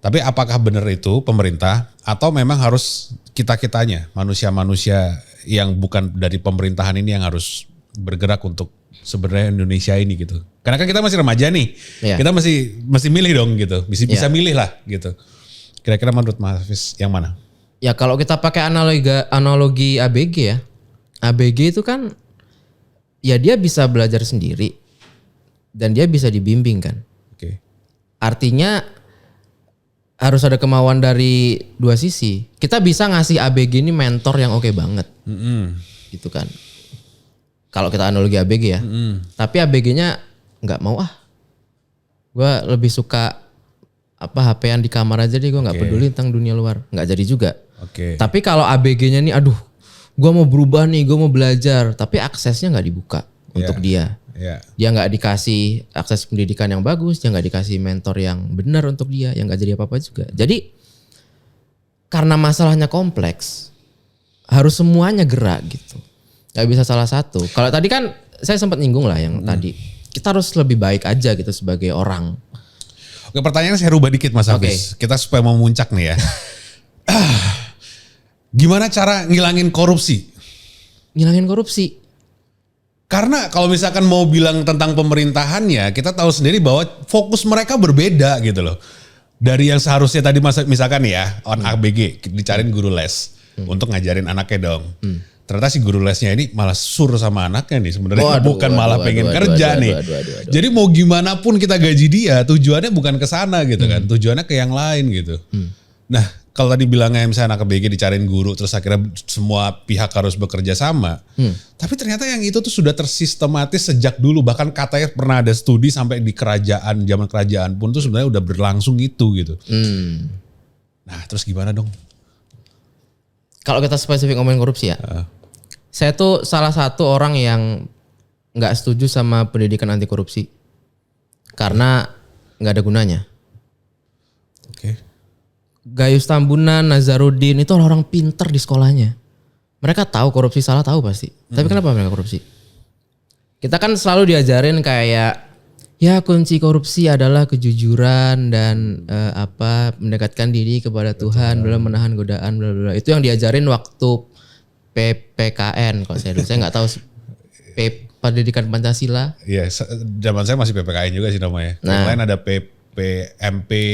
A: Tapi apakah benar itu pemerintah atau memang harus kita-kitanya, manusia-manusia yang bukan dari pemerintahan ini yang harus bergerak untuk sebenarnya Indonesia ini gitu. Karena kan kita masih remaja nih, kita masih milih dong gitu, bisa milih lah gitu. Kira-kira menurut Mas Hafiz yang mana?
B: Ya kalau kita pakai analogi ABG ya. ABG itu kan ya dia bisa belajar sendiri dan dia bisa dibimbing kan.
A: Oke.
B: Artinya harus ada kemauan dari dua sisi. Kita bisa ngasih ABG ini mentor yang oke banget. Gitu kan. Kalau kita analogi ABG ya. Tapi ABG-nya nggak mau gue lebih suka HP-an di kamar aja deh, gue nggak peduli tentang dunia luar. Nggak jadi juga. Tapi kalau ABG-nya nih gue mau berubah nih, gue mau belajar, tapi aksesnya nggak dibuka untuk dia. Dia nggak dikasih akses pendidikan yang bagus, dia nggak dikasih mentor yang benar untuk dia, yang nggak jadi apa-apa juga. Jadi karena masalahnya kompleks, harus semuanya gerak gitu. Gak bisa salah satu. Kalau tadi kan saya sempat nyinggung lah yang tadi, kita harus lebih baik aja gitu sebagai orang.
A: Oke, pertanyaan saya rubah dikit Mas Hafiz. Kita supaya mau muncak nih ya. Gimana cara ngilangin korupsi?
B: Ngilangin korupsi.
A: Karena kalau misalkan mau bilang tentang pemerintahannya, kita tahu sendiri bahwa fokus mereka berbeda gitu loh. Dari yang seharusnya tadi misalkan ya, on ABG dicariin guru les untuk ngajarin anaknya dong. Ternyata si guru lesnya ini malah sur sama anaknya nih sebenarnya, bukan malah pengen kerja nih. Jadi mau gimana pun kita gaji dia, tujuannya bukan ke sana gitu kan, tujuannya ke yang lain gitu. Nah, kalau tadi bilangnya misalnya anak ABG dicariin guru terus akhirnya semua pihak harus bekerja sama. Tapi ternyata yang itu tuh sudah tersistematis sejak dulu. Bahkan katanya pernah ada studi sampai di kerajaan, zaman kerajaan pun tuh sebenarnya udah berlangsung itu gitu. Nah terus gimana dong?
B: Kalau kita spesifik ngomongin korupsi ya. Saya tuh salah satu orang yang gak setuju sama pendidikan anti korupsi. Karena gak ada gunanya. Gayus Tambunan, Nazarudin itu orang pinter di sekolahnya. Mereka tahu korupsi salah, tahu pasti. Tapi kenapa mereka korupsi? Kita kan selalu diajarin kayak ya kunci korupsi adalah kejujuran dan mendekatkan diri kepada Tuhan, belum menahan godaan, bla bla. Itu yang diajarin waktu PPKN kalau saya dulu. Saya nggak tahu pendidikan Pancasila.
A: Iya, zaman saya masih PPKN juga sih namanya. Yang lain ada PMP,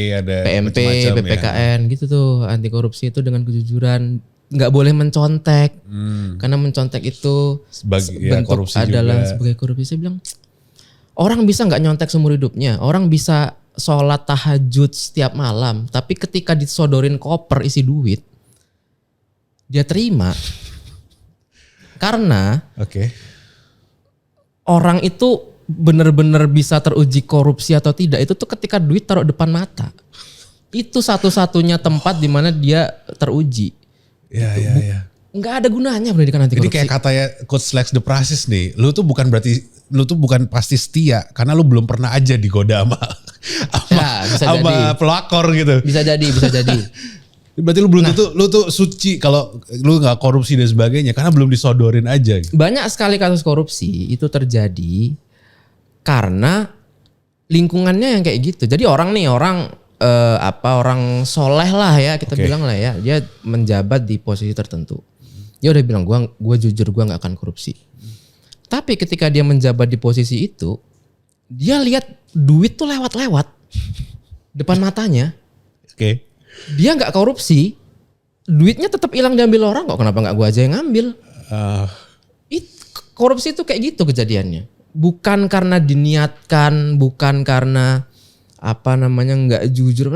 A: ada
B: PMP, PPKN ya. Gitu tuh, anti korupsi itu dengan kejujuran, nggak boleh mencontek, karena mencontek itu bentuk korupsi adalah juga. Sebagai korupsi. Saya bilang orang bisa nggak nyontek seumur hidupnya, orang bisa sholat tahajud setiap malam, tapi ketika disodorin koper isi duit, dia terima, karena orang itu benar-benar bisa teruji korupsi atau tidak itu tuh ketika duit taruh depan mata. Itu satu-satunya tempat di mana dia teruji.
A: Iya.
B: Nggak ada gunanya pendidikan anti korupsi.
A: Ini kayak katanya Coach Lex the Prasis nih, lu tuh bukan pasti setia karena lu belum pernah aja digoda sama pelakor gitu.
B: Bisa jadi.
A: Berarti lu belum lu tuh suci kalau lu nggak korupsi dan sebagainya karena belum disodorin aja.
B: Banyak sekali kasus korupsi itu terjadi karena lingkungannya yang kayak gitu. Jadi orang soleh lah ya kita bilang lah ya, dia menjabat di posisi tertentu. Dia udah bilang gue jujur gue nggak akan korupsi. Tapi ketika dia menjabat di posisi itu, dia lihat duit tuh lewat-lewat depan matanya.
A: Oke.
B: Dia nggak korupsi, duitnya tetap hilang diambil orang kok. Kenapa nggak gue aja yang ngambil? Korupsi itu kayak gitu kejadiannya. Bukan karena diniatkan, bukan karena nggak jujur.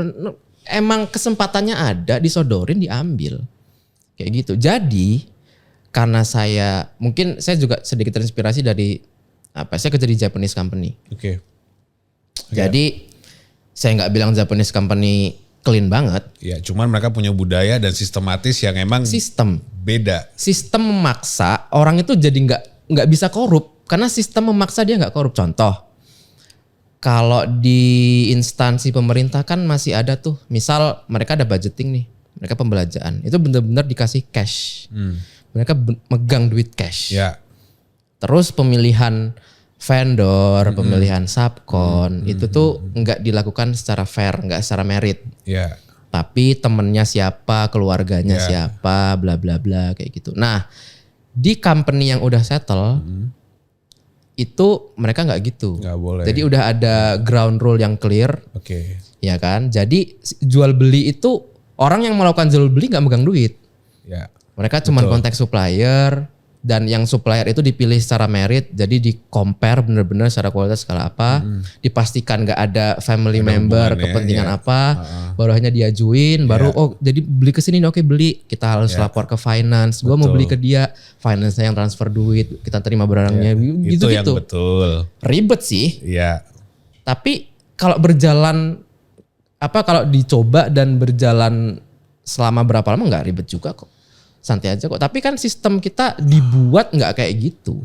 B: Emang kesempatannya ada, disodorin, diambil. Kayak gitu. Jadi karena mungkin saya juga sedikit terinspirasi dari saya kerja di Japanese company.
A: Oke.
B: Jadi saya nggak bilang Japanese company clean banget.
A: Ya, cuman mereka punya budaya dan sistematis yang emang beda.
B: Sistem memaksa orang itu jadi nggak bisa korup karena sistem memaksa dia nggak korup. Contoh, kalau di instansi pemerintah kan masih ada tuh, misal mereka ada budgeting nih, mereka pembelanjaan, itu benar-benar dikasih cash. Mereka megang duit cash.
A: Ya.
B: Terus pemilihan vendor, pemilihan subkon, itu tuh nggak dilakukan secara fair, nggak secara merit.
A: Ya.
B: Tapi temennya siapa, keluarganya siapa, bla bla bla kayak gitu. Nah, di company yang udah settle, itu mereka nggak gitu.
A: Nggak boleh.
B: Jadi udah ada ground rule yang clear.
A: Oke.
B: Ya kan? Jadi jual beli itu orang yang melakukan jual beli nggak megang duit.
A: Ya.
B: Mereka cuma kontak supplier dan yang supplier itu dipilih secara merit, jadi di compare bener-bener secara kualitas skala apa, dipastikan nggak ada family member kepentingan apa, baru hanya diajuin, baru jadi beli ke sini oke beli, kita harus lapor ke finance, gua mau beli ke dia, finance-nya yang transfer duit, kita terima barangnya, gitu-gitu.
A: Itu yang betul.
B: Ribet sih.
A: Iya.
B: Tapi kalau kalau dicoba dan berjalan selama berapa lama nggak ribet juga kok. Santai aja kok. Tapi kan sistem kita dibuat nggak kayak gitu.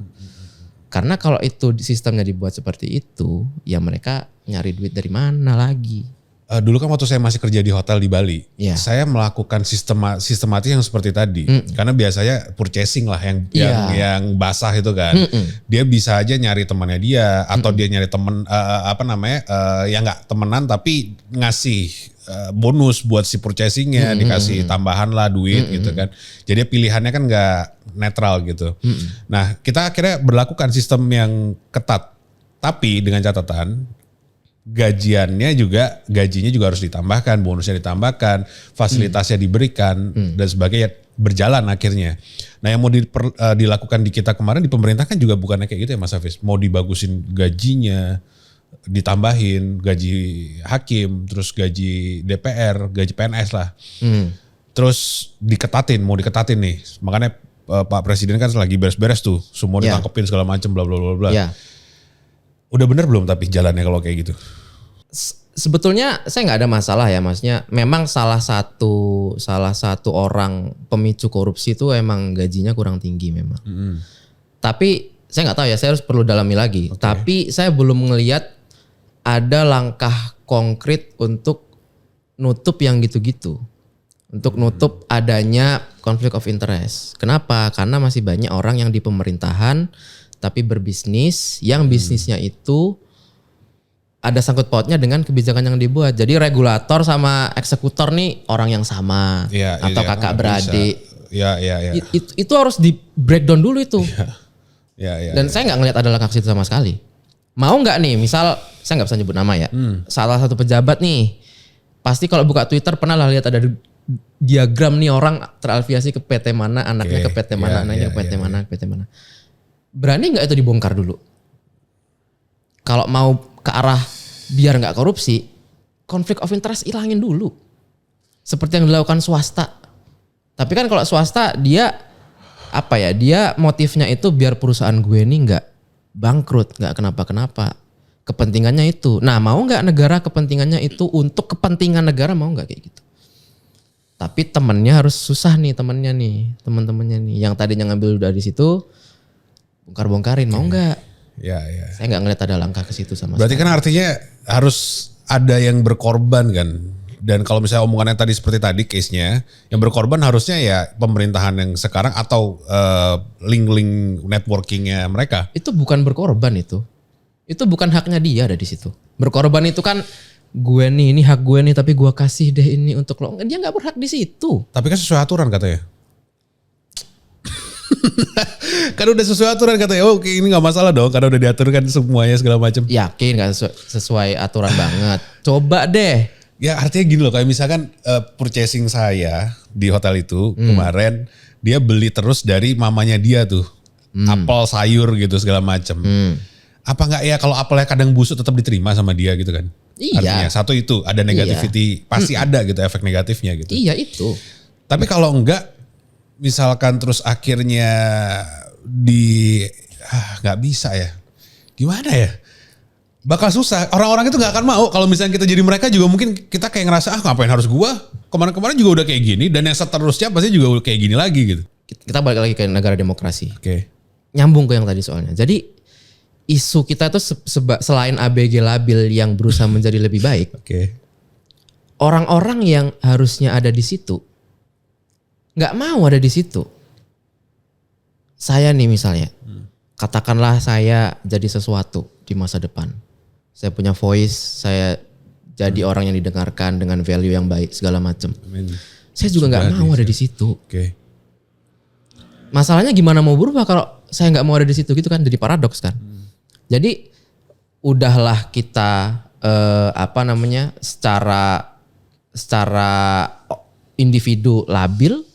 B: Karena kalau itu sistemnya dibuat seperti itu, ya mereka nyari duit dari mana lagi?
A: Dulu kan waktu saya masih kerja di hotel di Bali, saya melakukan sistematis yang seperti tadi. Karena biasanya purchasing lah yang basah itu kan. Dia bisa aja nyari temannya dia atau dia nyari temen yang nggak temenan tapi ngasih bonus buat si purchasingnya, dikasih tambahan lah duit gitu kan. Jadi pilihannya kan nggak netral gitu. Nah kita akhirnya berlakukan sistem yang ketat, tapi dengan catatan gajinya juga harus ditambahkan, bonusnya ditambahkan, fasilitasnya diberikan dan sebagainya, berjalan akhirnya. Nah yang mau dilakukan di kita kemarin di pemerintah kan juga bukannya kayak gitu ya Mas Hafiz, mau dibagusin gajinya, ditambahin gaji hakim, terus gaji DPR, gaji PNS lah. Terus mau diketatin nih. Makanya Pak Presiden kan lagi beres-beres tuh, semua ditangkepin segala macam bla bla bla bla. Udah bener belum tapi jalannya kalau kayak gitu?
B: Sebetulnya saya nggak ada masalah ya, maksudnya memang salah satu orang pemicu korupsi itu emang gajinya kurang tinggi memang. Tapi saya nggak tahu ya, saya harus perlu dalami lagi. Tapi saya belum ngelihat ada langkah konkret untuk nutup yang gitu-gitu. Untuk nutup adanya konflik of interest. Kenapa? Karena masih banyak orang yang di pemerintahan tapi berbisnis, yang bisnisnya itu ada sangkut pautnya dengan kebijakan yang dibuat. Jadi regulator sama eksekutor nih orang yang sama atau kakak beradik. Itu harus di breakdown dulu itu. Dan saya nggak ngelihat ada langkah situ sama sekali. Mau nggak nih, misal saya nggak bisa nyebut nama ya. Salah satu pejabat nih, pasti kalau buka Twitter pernah lah lihat ada diagram nih orang terafiliasi ke PT mana, anaknya ke PT mana, anaknya ke PT mana, ke PT mana. Berani nggak itu dibongkar dulu? Kalau mau ke arah biar nggak korupsi, konflik of interest ilangin dulu. Seperti yang dilakukan swasta. Tapi kan kalau swasta dia dia motifnya itu biar perusahaan gue ini nggak bangkrut, nggak kenapa-kenapa. Kepentingannya itu. Nah mau nggak negara kepentingannya itu untuk kepentingan negara, mau nggak kayak gitu? Tapi temennya harus susah nih, temennya nih, teman-temannya nih, yang tadinya ngambil dari situ, bongkar-bongkarin, mau nggak? Saya nggak ngeliat ada langkah ke situ sama.
A: Berarti kan artinya harus ada yang berkorban kan? Dan kalau misalnya omongannya tadi seperti tadi case-nya, yang berkorban harusnya ya pemerintahan yang sekarang atau link-link networkingnya mereka.
B: Itu bukan berkorban itu bukan haknya dia ada di situ. Berkorban itu kan gue nih, ini hak gue nih, tapi gue kasih deh ini untuk lo. Dia nggak berhak di situ.
A: Tapi kan sesuai aturan katanya. Kan udah sesuai aturan katanya, oh oke ini gak masalah dong karena udah diaturkan semuanya segala macam.
B: Yakin gak sesuai aturan banget. Coba deh.
A: Ya artinya gini loh, kayak misalkan purchasing saya di hotel itu kemarin, dia beli terus dari mamanya dia tuh. Apel, sayur gitu segala macam. Apa enggak ya kalau apelnya kadang busuk tetap diterima sama dia gitu kan?
B: Iya.
A: Artinya satu itu ada negativity, pasti ada gitu efek negatifnya gitu.
B: Iya itu.
A: Tapi kalau enggak, misalkan terus akhirnya nggak bisa ya, gimana ya? Bakal susah. Orang-orang itu nggak akan mau kalau misalnya kita jadi mereka juga mungkin kita kayak ngerasa ngapain harus gua? Kemarin-kemarin juga udah kayak gini dan yang seterusnya pasti juga kayak gini lagi gitu.
B: Kita balik lagi ke negara demokrasi.
A: Oke.
B: Nyambung ke yang tadi soalnya. Jadi isu kita itu selain ABG labil yang berusaha menjadi lebih baik.
A: Oke.
B: Orang-orang yang harusnya ada di situ nggak mau ada di situ. Saya nih misalnya, katakanlah saya jadi sesuatu di masa depan. Saya punya voice, saya jadi orang yang didengarkan dengan value yang baik segala macam. Saya juga nggak mau ada di situ.
A: Oke.
B: Masalahnya gimana mau berubah kalau saya nggak mau ada di situ gitu kan? Jadi paradoks kan. Jadi udahlah kita secara individu labil,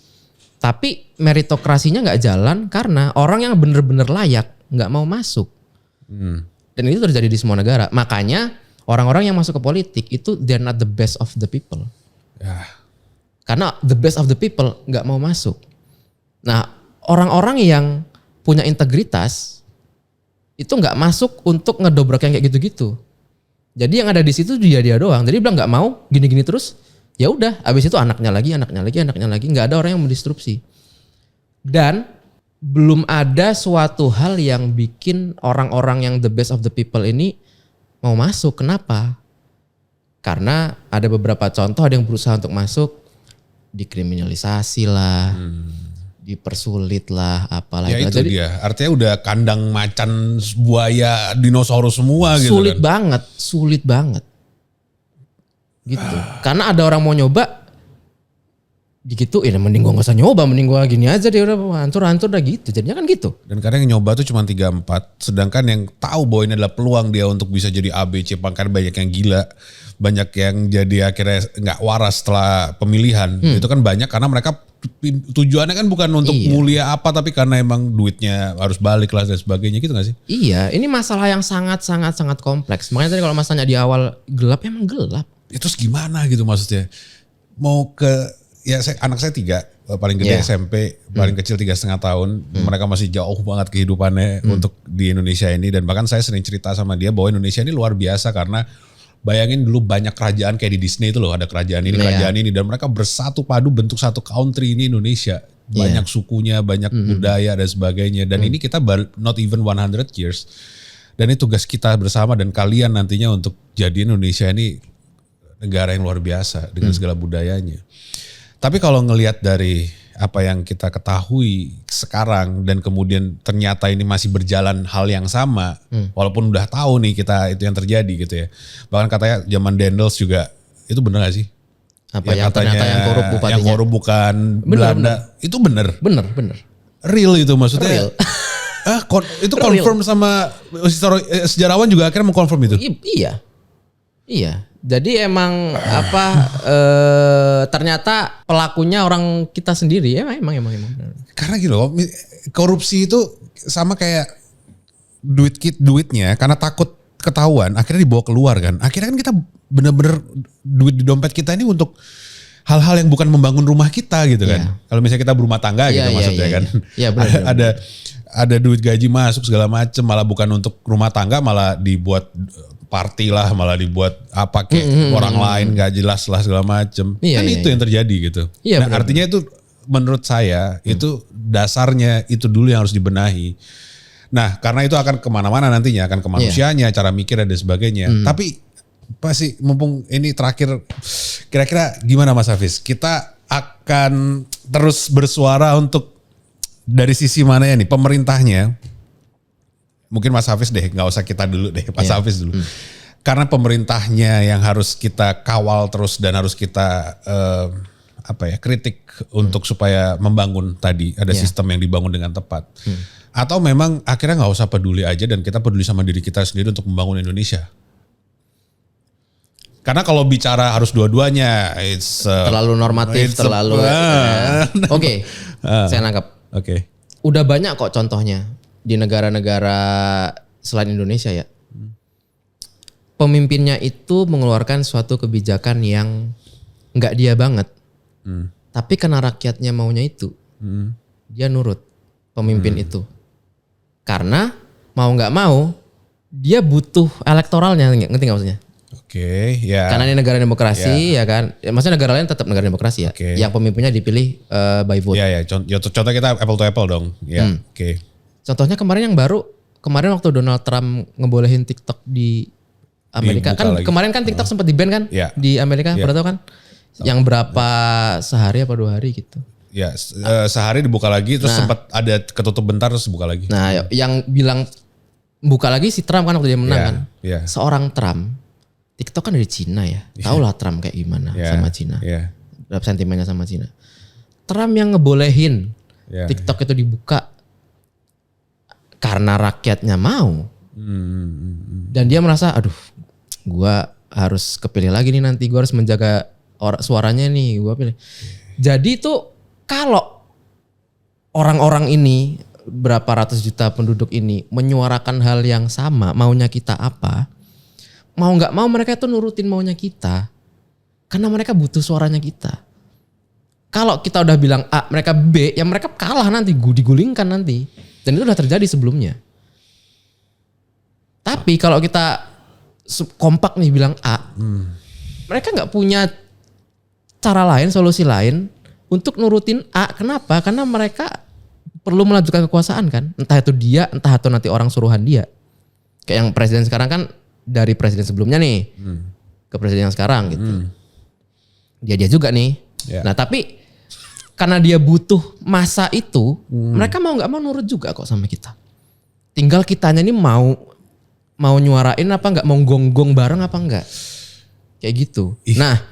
B: tapi meritokrasinya nggak jalan karena orang yang bener-bener layak nggak mau masuk. Dan itu terjadi di semua negara. Makanya orang-orang yang masuk ke politik itu they're not the best of the people.
A: Ya.
B: Karena the best of the people nggak mau masuk. Nah orang-orang yang punya integritas itu nggak masuk untuk ngedobrak yang kayak gitu-gitu. Jadi yang ada di situ dia doang. Jadi bilang nggak mau gini-gini terus. Ya udah, abis itu anaknya lagi, nggak ada orang yang mendistrupsi. Dan belum ada suatu hal yang bikin orang-orang yang the best of the people ini mau masuk. Kenapa? Karena ada beberapa contoh, ada yang berusaha untuk masuk, dikriminalisasi lah, dipersulit lah, apalah.
A: Ya itu
B: jadi,
A: dia, artinya udah kandang macan, buaya, dinosaurus semua gitu kan.
B: Sulit banget. Gitu. Karena ada orang mau nyoba digituin, mending gua gak usah nyoba, mending gua gini aja deh, udah hancur dah gitu. Jadinya kan gitu.
A: Dan kadang yang nyoba tuh cuma 3-4, sedangkan yang tahu bahwa ini adalah peluang dia untuk bisa jadi ABC, makanya banyak yang gila, banyak yang jadi akhirnya nggak waras setelah pemilihan. Itu kan banyak karena mereka tujuannya kan bukan untuk mulia apa, tapi karena emang duitnya harus balik lah dan sebagainya gitu gak sih? Iya,
B: ini masalah yang sangat kompleks. Makanya tadi kalau Mas tanya di awal gelap, emang gelap.
A: Itu gimana gitu maksudnya? Mau ke anak saya 3, paling gede SMP, paling kecil 3,5 tahun. Mereka masih jauh banget kehidupannya untuk di Indonesia ini. Dan bahkan saya sering cerita sama dia bahwa Indonesia ini luar biasa karena bayangin dulu banyak kerajaan kayak di Disney itu loh, ada kerajaan ini, kerajaan ini, dan mereka bersatu padu bentuk satu country ini Indonesia. Banyak sukunya, banyak budaya dan sebagainya. Dan ini kita not even 100 years. Dan ini tugas kita bersama dan kalian nantinya untuk jadi Indonesia ini negara yang luar biasa dengan segala budayanya. Tapi kalau ngelihat dari apa yang kita ketahui sekarang dan kemudian ternyata ini masih berjalan hal yang sama, walaupun udah tahu nih kita itu yang terjadi gitu ya. Bahkan katanya zaman Dendels juga, itu benar gak sih?
B: Apa yang ternyata yang korup bupatinya? Yang
A: korup bukan Belanda, itu benar?
B: Bener.
A: Real itu maksudnya?
B: Real.
A: Itu confirm sama sejarawan juga akhirnya mengkonfirm itu?
B: Iya. Jadi emang ternyata pelakunya orang kita sendiri ya, emang.
A: Karena gitu loh, korupsi itu sama kayak duitnya karena takut ketahuan akhirnya dibawa keluar kan. Akhirnya kan kita bener-bener duit di dompet kita ini untuk hal-hal yang bukan membangun rumah kita gitu kan. Kalau misalnya kita berumah tangga gitu maksudnya kan. Iya benar. Ada duit gaji masuk segala macem, malah bukan untuk rumah tangga, malah dibuat party lah, malah dibuat apa kayak orang lain gak jelas lah segala macem. Itu yang terjadi gitu. Nah artinya itu menurut saya itu dasarnya itu dulu yang harus dibenahi. Nah karena itu akan kemana-mana nantinya, akan ke manusianya, cara mikir dan sebagainya. Tapi pasti mumpung ini terakhir, kira-kira gimana Mas Hafiz? Kita akan terus bersuara untuk dari sisi mana ya nih pemerintahnya. Mungkin Mas Hafiz deh, gak usah kita dulu deh, Mas Hafiz dulu. Karena pemerintahnya yang harus kita kawal terus dan harus kita kritik untuk supaya membangun tadi ada sistem yang dibangun dengan tepat. Atau memang akhirnya nggak usah peduli aja dan kita peduli sama diri kita sendiri untuk membangun Indonesia. Karena kalau bicara harus dua-duanya,
B: terlalu normatif, terlalu. Oke, saya nangkap.
A: Oke.
B: Udah banyak kok contohnya di negara-negara selain Indonesia ya. Pemimpinnya itu mengeluarkan suatu kebijakan yang nggak dia banget, tapi karena rakyatnya maunya itu, dia nurut pemimpin itu. Karena mau nggak mau, dia butuh elektoralnya, ngerti nggak maksudnya?
A: Oke, ya.
B: Karena ini negara demokrasi, ya kan. Maksudnya negara lain tetap negara demokrasi ya. Yang pemimpinnya dipilih by vote.
A: Ya. Contoh kita apple to apple dong. Ya, oke.
B: Contohnya kemarin waktu Donald Trump ngebolehin TikTok di Amerika. Kan lagi. Kemarin kan TikTok sempat di-ban kan di Amerika, pernah tahu kan? Yang berapa sehari apa 2 hari gitu.
A: Ya, sehari dibuka lagi terus sempat ada ketutup bentar terus buka lagi.
B: Nah, yang bilang buka lagi si Trump kan waktu dia menang kan. Seorang Trump, TikTok kan dari Cina ya. Tahulah Trump kayak gimana sama Cina. Berapa sentimennya sama Cina. Trump yang ngebolehin TikTok itu dibuka karena rakyatnya mau. Dan dia merasa aduh gua harus kepilih lagi nih nanti. Gua harus menjaga suaranya nih. Gua pilih. Jadi tuh kalau orang-orang ini berapa ratus juta penduduk ini menyuarakan hal yang sama, maunya kita apa, mau nggak mau mereka itu nurutin maunya kita, karena mereka butuh suaranya kita. Kalau kita udah bilang A, mereka B, ya mereka kalah nanti, digulingkan nanti, dan itu udah terjadi sebelumnya. Tapi kalau kita kompak nih bilang A, mereka nggak punya cara lain, solusi lain untuk nurutin A. Kenapa? Karena mereka perlu melanjutkan kekuasaan kan. Entah itu dia, entah itu nanti orang suruhan dia. Kayak yang presiden sekarang kan dari presiden sebelumnya nih ke presiden yang sekarang gitu. Dia juga nih. Nah tapi karena dia butuh masa itu, mereka mau nggak mau nurut juga kok sama kita. Tinggal kitanya ini mau nyuarain apa nggak, mau gonggong bareng apa enggak. Kayak gitu. Nah,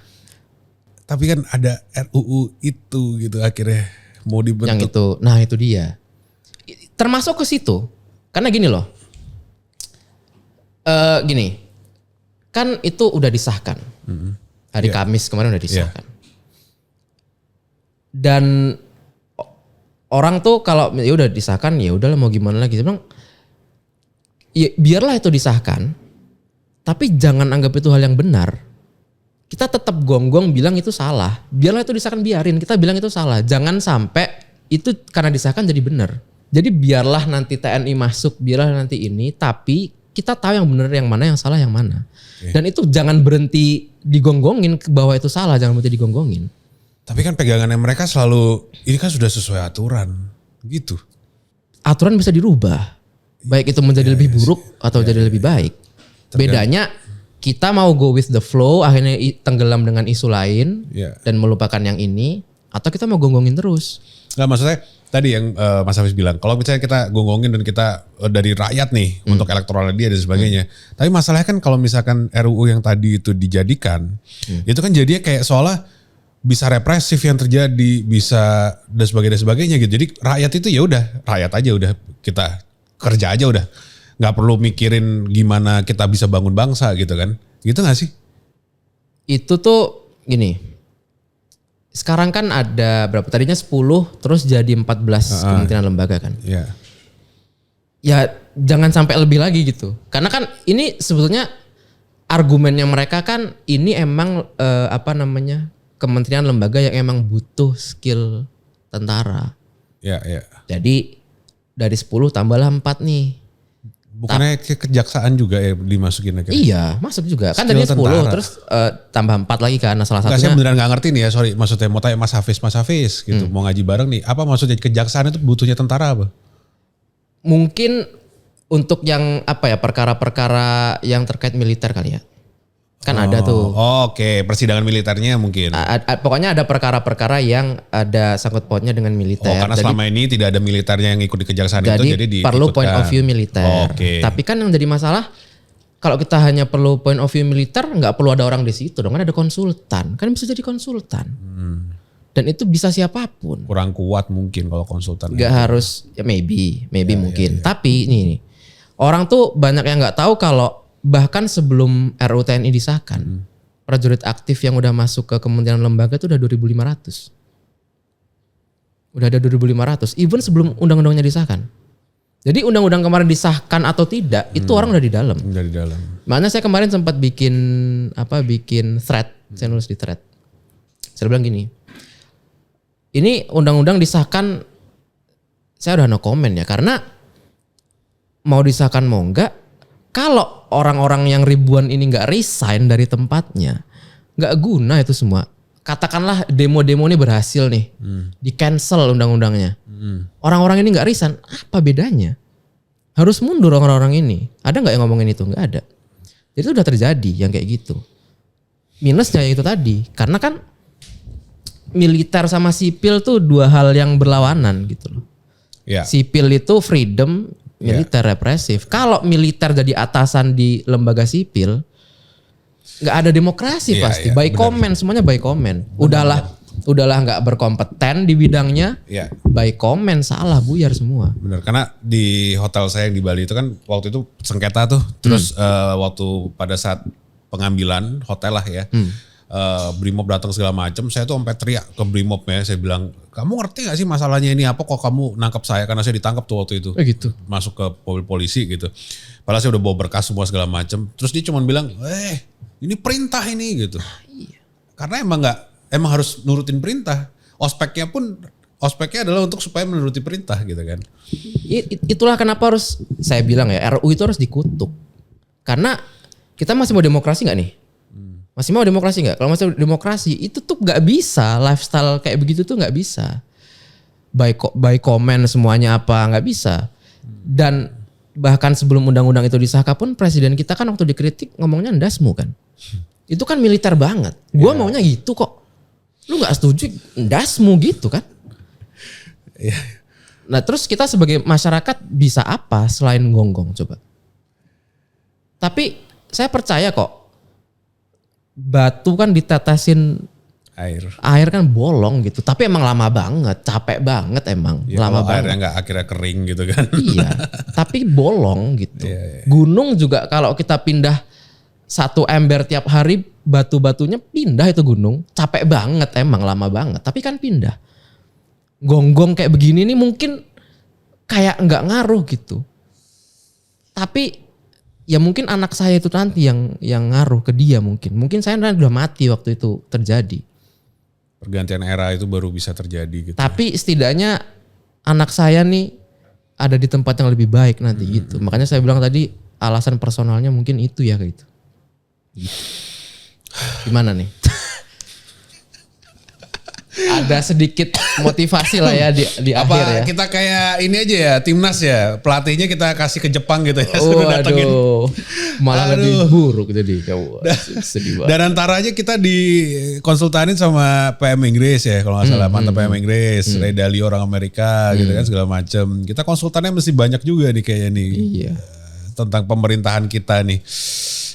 A: tapi kan ada RUU itu gitu akhirnya mau dibentuk.
B: Yang itu, nah itu dia. Termasuk ke situ. Karena gini loh. Gini. Kan itu udah disahkan. Hari Kamis kemarin udah disahkan. Dan orang tuh kalau ya udah disahkan ya udahlah mau gimana lagi. Saya bilang ya biarlah itu disahkan. Tapi jangan anggap itu hal yang benar. Kita tetap gonggong bilang itu salah. Biarlah itu disahkan, biarin. Kita bilang itu salah. Jangan sampai itu karena disahkan jadi benar. Jadi biarlah nanti TNI masuk, biarlah nanti ini. Tapi kita tahu yang benar yang mana, yang salah yang mana. Dan itu jangan berhenti digonggongin bahwa itu salah. Jangan berhenti digonggongin.
A: Tapi kan pegangannya mereka selalu, ini kan sudah sesuai aturan. Gitu.
B: Aturan bisa dirubah. Baik itu menjadi lebih buruk atau jadi lebih baik. Bedanya kita mau go with the flow, akhirnya tenggelam dengan isu lain dan melupakan yang ini, atau kita mau gonggongin terus. Nggak,
A: maksudnya tadi yang Mas Hafiz bilang, kalau misalnya kita gonggongin dan kita dari rakyat nih untuk elektoralnya dia dan sebagainya. Tapi masalahnya kan kalau misalkan RUU yang tadi itu dijadikan, itu kan jadinya kayak seolah bisa represif yang terjadi, bisa dan sebagainya gitu. Jadi rakyat itu ya udah, rakyat aja udah, kita kerja aja udah. Gak perlu mikirin gimana kita bisa bangun bangsa gitu kan. Gitu gak sih?
B: Itu tuh gini. Sekarang kan ada berapa? Tadinya 10 terus jadi 14 kementerian lembaga kan. Ya jangan sampai lebih lagi gitu. Karena kan ini sebetulnya argumennya mereka kan ini emang kementerian lembaga yang emang butuh skill tentara. Jadi dari 10 tambahlah 4 nih.
A: Bukannya kejaksaan juga ya dimasukin akhirnya?
B: Iya, masuk juga. Kan tadinya 10 terus tambah 4 lagi kan. Nah, salah satunya.
A: Saya beneran gak ngerti nih ya, sorry. Maksudnya mau tanya Mas Hafiz gitu. Mau ngaji bareng nih. Apa maksudnya kejaksaan itu butuhnya tentara apa?
B: Mungkin untuk yang perkara-perkara yang terkait militer kali ya. Kan ada tuh.
A: Oke. Persidangan militernya mungkin.
B: Pokoknya ada perkara-perkara yang ada sangkut pautnya dengan militer.
A: Karena jadi, selama ini tidak ada militernya yang ikut di kejaksaan itu. Jadi
B: perlu point of view militer. Tapi kan yang jadi masalah, kalau kita hanya perlu point of view militer, nggak perlu ada orang di situ dong. Kan ada konsultan. Kan bisa jadi konsultan. Dan itu bisa siapapun.
A: Kurang kuat mungkin kalau konsultan.
B: Gak harus, ya maybe mungkin. Tapi ini orang tuh banyak yang nggak tahu kalau bahkan sebelum RUU TNI disahkan, prajurit aktif yang udah masuk ke kementerian lembaga itu udah 2.500. Udah ada 2.500. Even sebelum undang-undangnya disahkan. Jadi undang-undang kemarin disahkan atau tidak, itu orang udah di dalam.
A: Udah di dalam.
B: Makanya saya kemarin sempat bikin thread, saya nulis di thread. Saya bilang gini, ini undang-undang disahkan, saya udah no comment ya, karena mau disahkan mau enggak, kalau orang-orang yang ribuan ini enggak resign dari tempatnya, enggak guna itu semua. Katakanlah demo-demo ini berhasil nih, di cancel undang-undangnya. Orang-orang ini enggak resign, apa bedanya? Harus mundur orang-orang ini. Ada enggak yang ngomongin itu? Enggak ada. Jadi itu udah terjadi yang kayak gitu. Minusnya itu tadi, karena kan militer sama sipil tuh dua hal yang berlawanan gitu loh.
A: Ya.
B: Sipil itu freedom, militer represif. Kalau militer jadi atasan di lembaga sipil, nggak ada demokrasi pasti. By comment, semuanya by comment. Udahlah nggak berkompeten di bidangnya. By comment salah buyar semua.
A: Benar, karena di hotel saya yang di Bali itu kan waktu itu sengketa tuh. Terus waktu pada saat pengambilan hotel lah ya. Brimob datang segala macam, saya tuh sampai teriak ke Brimobnya, saya bilang, kamu ngerti gak sih masalahnya ini apa, kok kamu nangkap saya, karena saya ditangkap tuh waktu itu,
B: gitu.
A: Masuk ke mobil polisi gitu, padahal saya udah bawa berkas semua segala macam, terus dia cuma bilang, ini perintah ini gitu, karena emang harus nurutin perintah, ospeknya adalah untuk supaya menuruti perintah gitu kan.
B: Itulah kenapa harus, saya bilang ya, RUU itu harus dikutuk, karena kita masih mau demokrasi gak nih? Masih mau demokrasi nggak? Kalau masih demokrasi itu tuh nggak bisa, lifestyle kayak begitu tuh nggak bisa. By comment semuanya apa nggak bisa. Dan bahkan sebelum undang-undang itu disahkan pun presiden kita kan waktu dikritik ngomongnya ndasmu kan. Itu kan militer banget. Gua maunya gitu kok. Lu nggak setuju ndasmu gitu kan? Nah terus kita sebagai masyarakat bisa apa selain gonggong coba? Tapi saya percaya kok. Batu kan ditetesin air kan bolong gitu, tapi emang lama banget, capek banget emang, lama banget.
A: Airnya nggak akhirnya kering gitu kan?
B: Iya, tapi bolong gitu. Gunung juga kalau kita pindah satu ember tiap hari, batu-batunya pindah itu gunung, capek banget emang, lama banget, tapi kan pindah. Gonggong kayak begini nih mungkin kayak nggak ngaruh gitu, tapi ya mungkin anak saya itu nanti yang ngaruh ke dia mungkin. Mungkin saya udah mati waktu itu terjadi.
A: Pergantian era itu baru bisa terjadi gitu.
B: Tapi setidaknya anak saya nih ada di tempat yang lebih baik nanti gitu. Makanya saya bilang tadi alasan personalnya mungkin itu ya kayak gitu. Gimana nih? Ada sedikit motivasi lah ya di akhir ya.
A: Kita kayak ini aja ya, timnas ya, pelatihnya kita kasih ke Jepang gitu ya, suruh datengin.
B: Malah lebih buruk jadi kamu. Sedih banget.
A: Dan antara aja kita dikonsultanin sama PM Inggris ya, kalau nggak salah mantan PM Inggris, Ray Dalio orang Amerika gitu kan segala macam. Kita konsultannya mesti banyak juga nih kayaknya nih.
B: Iya.
A: Tentang pemerintahan kita nih.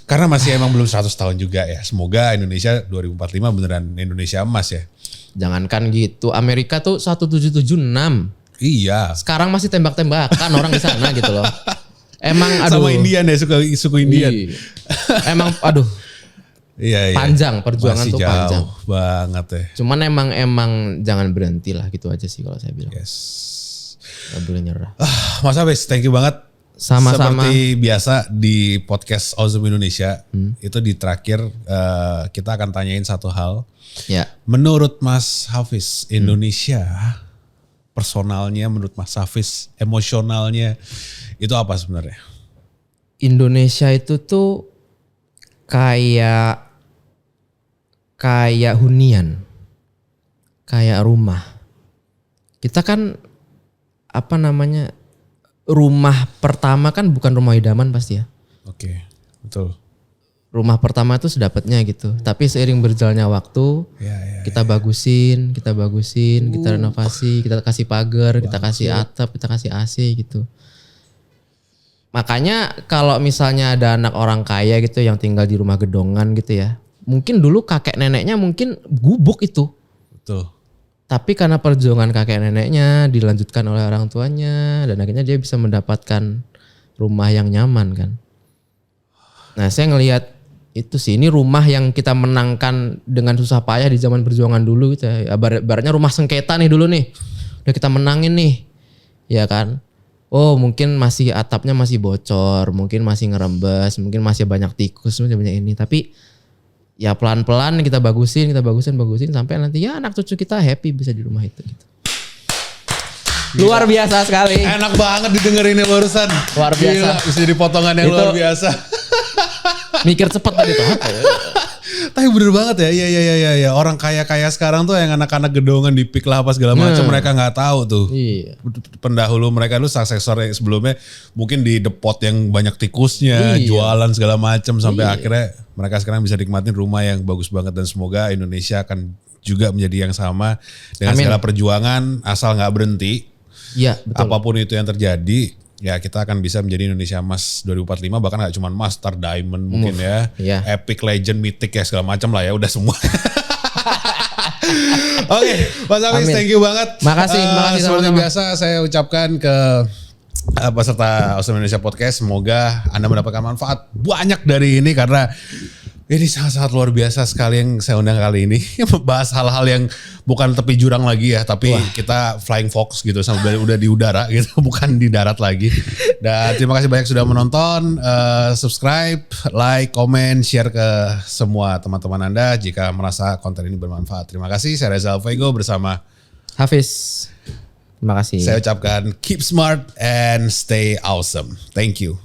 A: Karena masih emang belum 100 tahun juga ya. Semoga Indonesia 2045 beneran Indonesia emas ya.
B: Jangankan gitu, Amerika tuh 1776.
A: Iya.
B: Sekarang masih tembak-tembakan orang di sana gitu loh. Emang
A: sama Indian ya, suku Indian.
B: Emang aduh.
A: Iya.
B: Panjang perjuangan
A: masih
B: tuh
A: jauh
B: panjang
A: banget ya.
B: Cuman emang jangan berhenti lah gitu aja sih kalau saya bilang.
A: Yes.
B: Gak boleh nyerah.
A: Mas Hafiz, thank you banget.
B: Sama-sama.
A: Seperti biasa di podcast Awesome Indonesia, itu di terakhir kita akan tanyain satu hal.
B: Ya.
A: Menurut Mas Hafiz, Indonesia personalnya, menurut Mas Hafiz emosionalnya itu apa sebenarnya?
B: Indonesia itu tuh kayak hunian, kayak rumah. Kita kan rumah pertama kan bukan rumah idaman pasti ya.
A: Oke, betul.
B: Rumah pertama itu sedapatnya gitu. Tapi seiring berjalannya waktu, kita bagusin, kita renovasi, kita kasih pagar, kita kasih atap, kita kasih AC gitu. Makanya kalau misalnya ada anak orang kaya gitu yang tinggal di rumah gedongan gitu ya. Mungkin dulu kakek neneknya mungkin gubuk itu.
A: Betul.
B: Tapi karena perjuangan kakek neneknya dilanjutkan oleh orang tuanya dan akhirnya dia bisa mendapatkan rumah yang nyaman kan. Nah saya ngelihat itu sih, ini rumah yang kita menangkan dengan susah payah di zaman perjuangan dulu gitu ya. Baratnya rumah sengketa nih dulu nih. Udah kita menangin nih. Ya kan. Oh mungkin masih atapnya masih bocor, mungkin masih ngerembes, mungkin masih banyak tikus, masih banyak ini. Tapi ya pelan-pelan kita bagusin sampai nanti ya anak cucu kita happy bisa di rumah itu gitu. Luar biasa sekali.
A: Enak banget didengerin barusan.
B: Luar biasa.
A: Gila, bisa jadi potongan yang
B: Itu
A: luar biasa.
B: Mikir cepet tadi tuh apa ya?
A: Tapi bener banget ya, iya. Orang kaya-kaya sekarang tuh yang anak-anak gedongan di pik lah apa segala macam mereka nggak tahu tuh.
B: Iya.
A: Pendahulu mereka tuh suksesor yang sebelumnya mungkin di depot yang banyak tikusnya, jualan segala macam sampai akhirnya mereka sekarang bisa nikmatin rumah yang bagus banget dan semoga Indonesia akan juga menjadi yang sama dengan segala perjuangan asal nggak berhenti.
B: Iya, betul.
A: Apapun itu yang terjadi, ya kita akan bisa menjadi Indonesia Emas 2045 bahkan gak cuma Emas, Star Diamond mungkin ya.
B: Iya.
A: Epic, Legend, Mythic ya segala macam lah ya udah semua. Oke, Mas Hafiz thank you banget.
B: Makasih
A: Seperti
B: sama-sama.
A: biasa saya ucapkan ke peserta Awesome Indonesia Podcast, semoga Anda mendapatkan manfaat banyak dari ini karena ini sangat-sangat luar biasa sekali yang saya undang kali ini. Membahas hal-hal yang bukan tepi jurang lagi ya, tapi kita flying fox gitu, sampai udah di udara gitu, bukan di darat lagi. Dan terima kasih banyak sudah menonton, subscribe, like, comment, share ke semua teman-teman Anda jika merasa konten ini bermanfaat. Terima kasih, saya Reza Alfego bersama
B: Hafiz. Terima kasih.
A: Saya ucapkan keep smart and stay awesome. Thank you.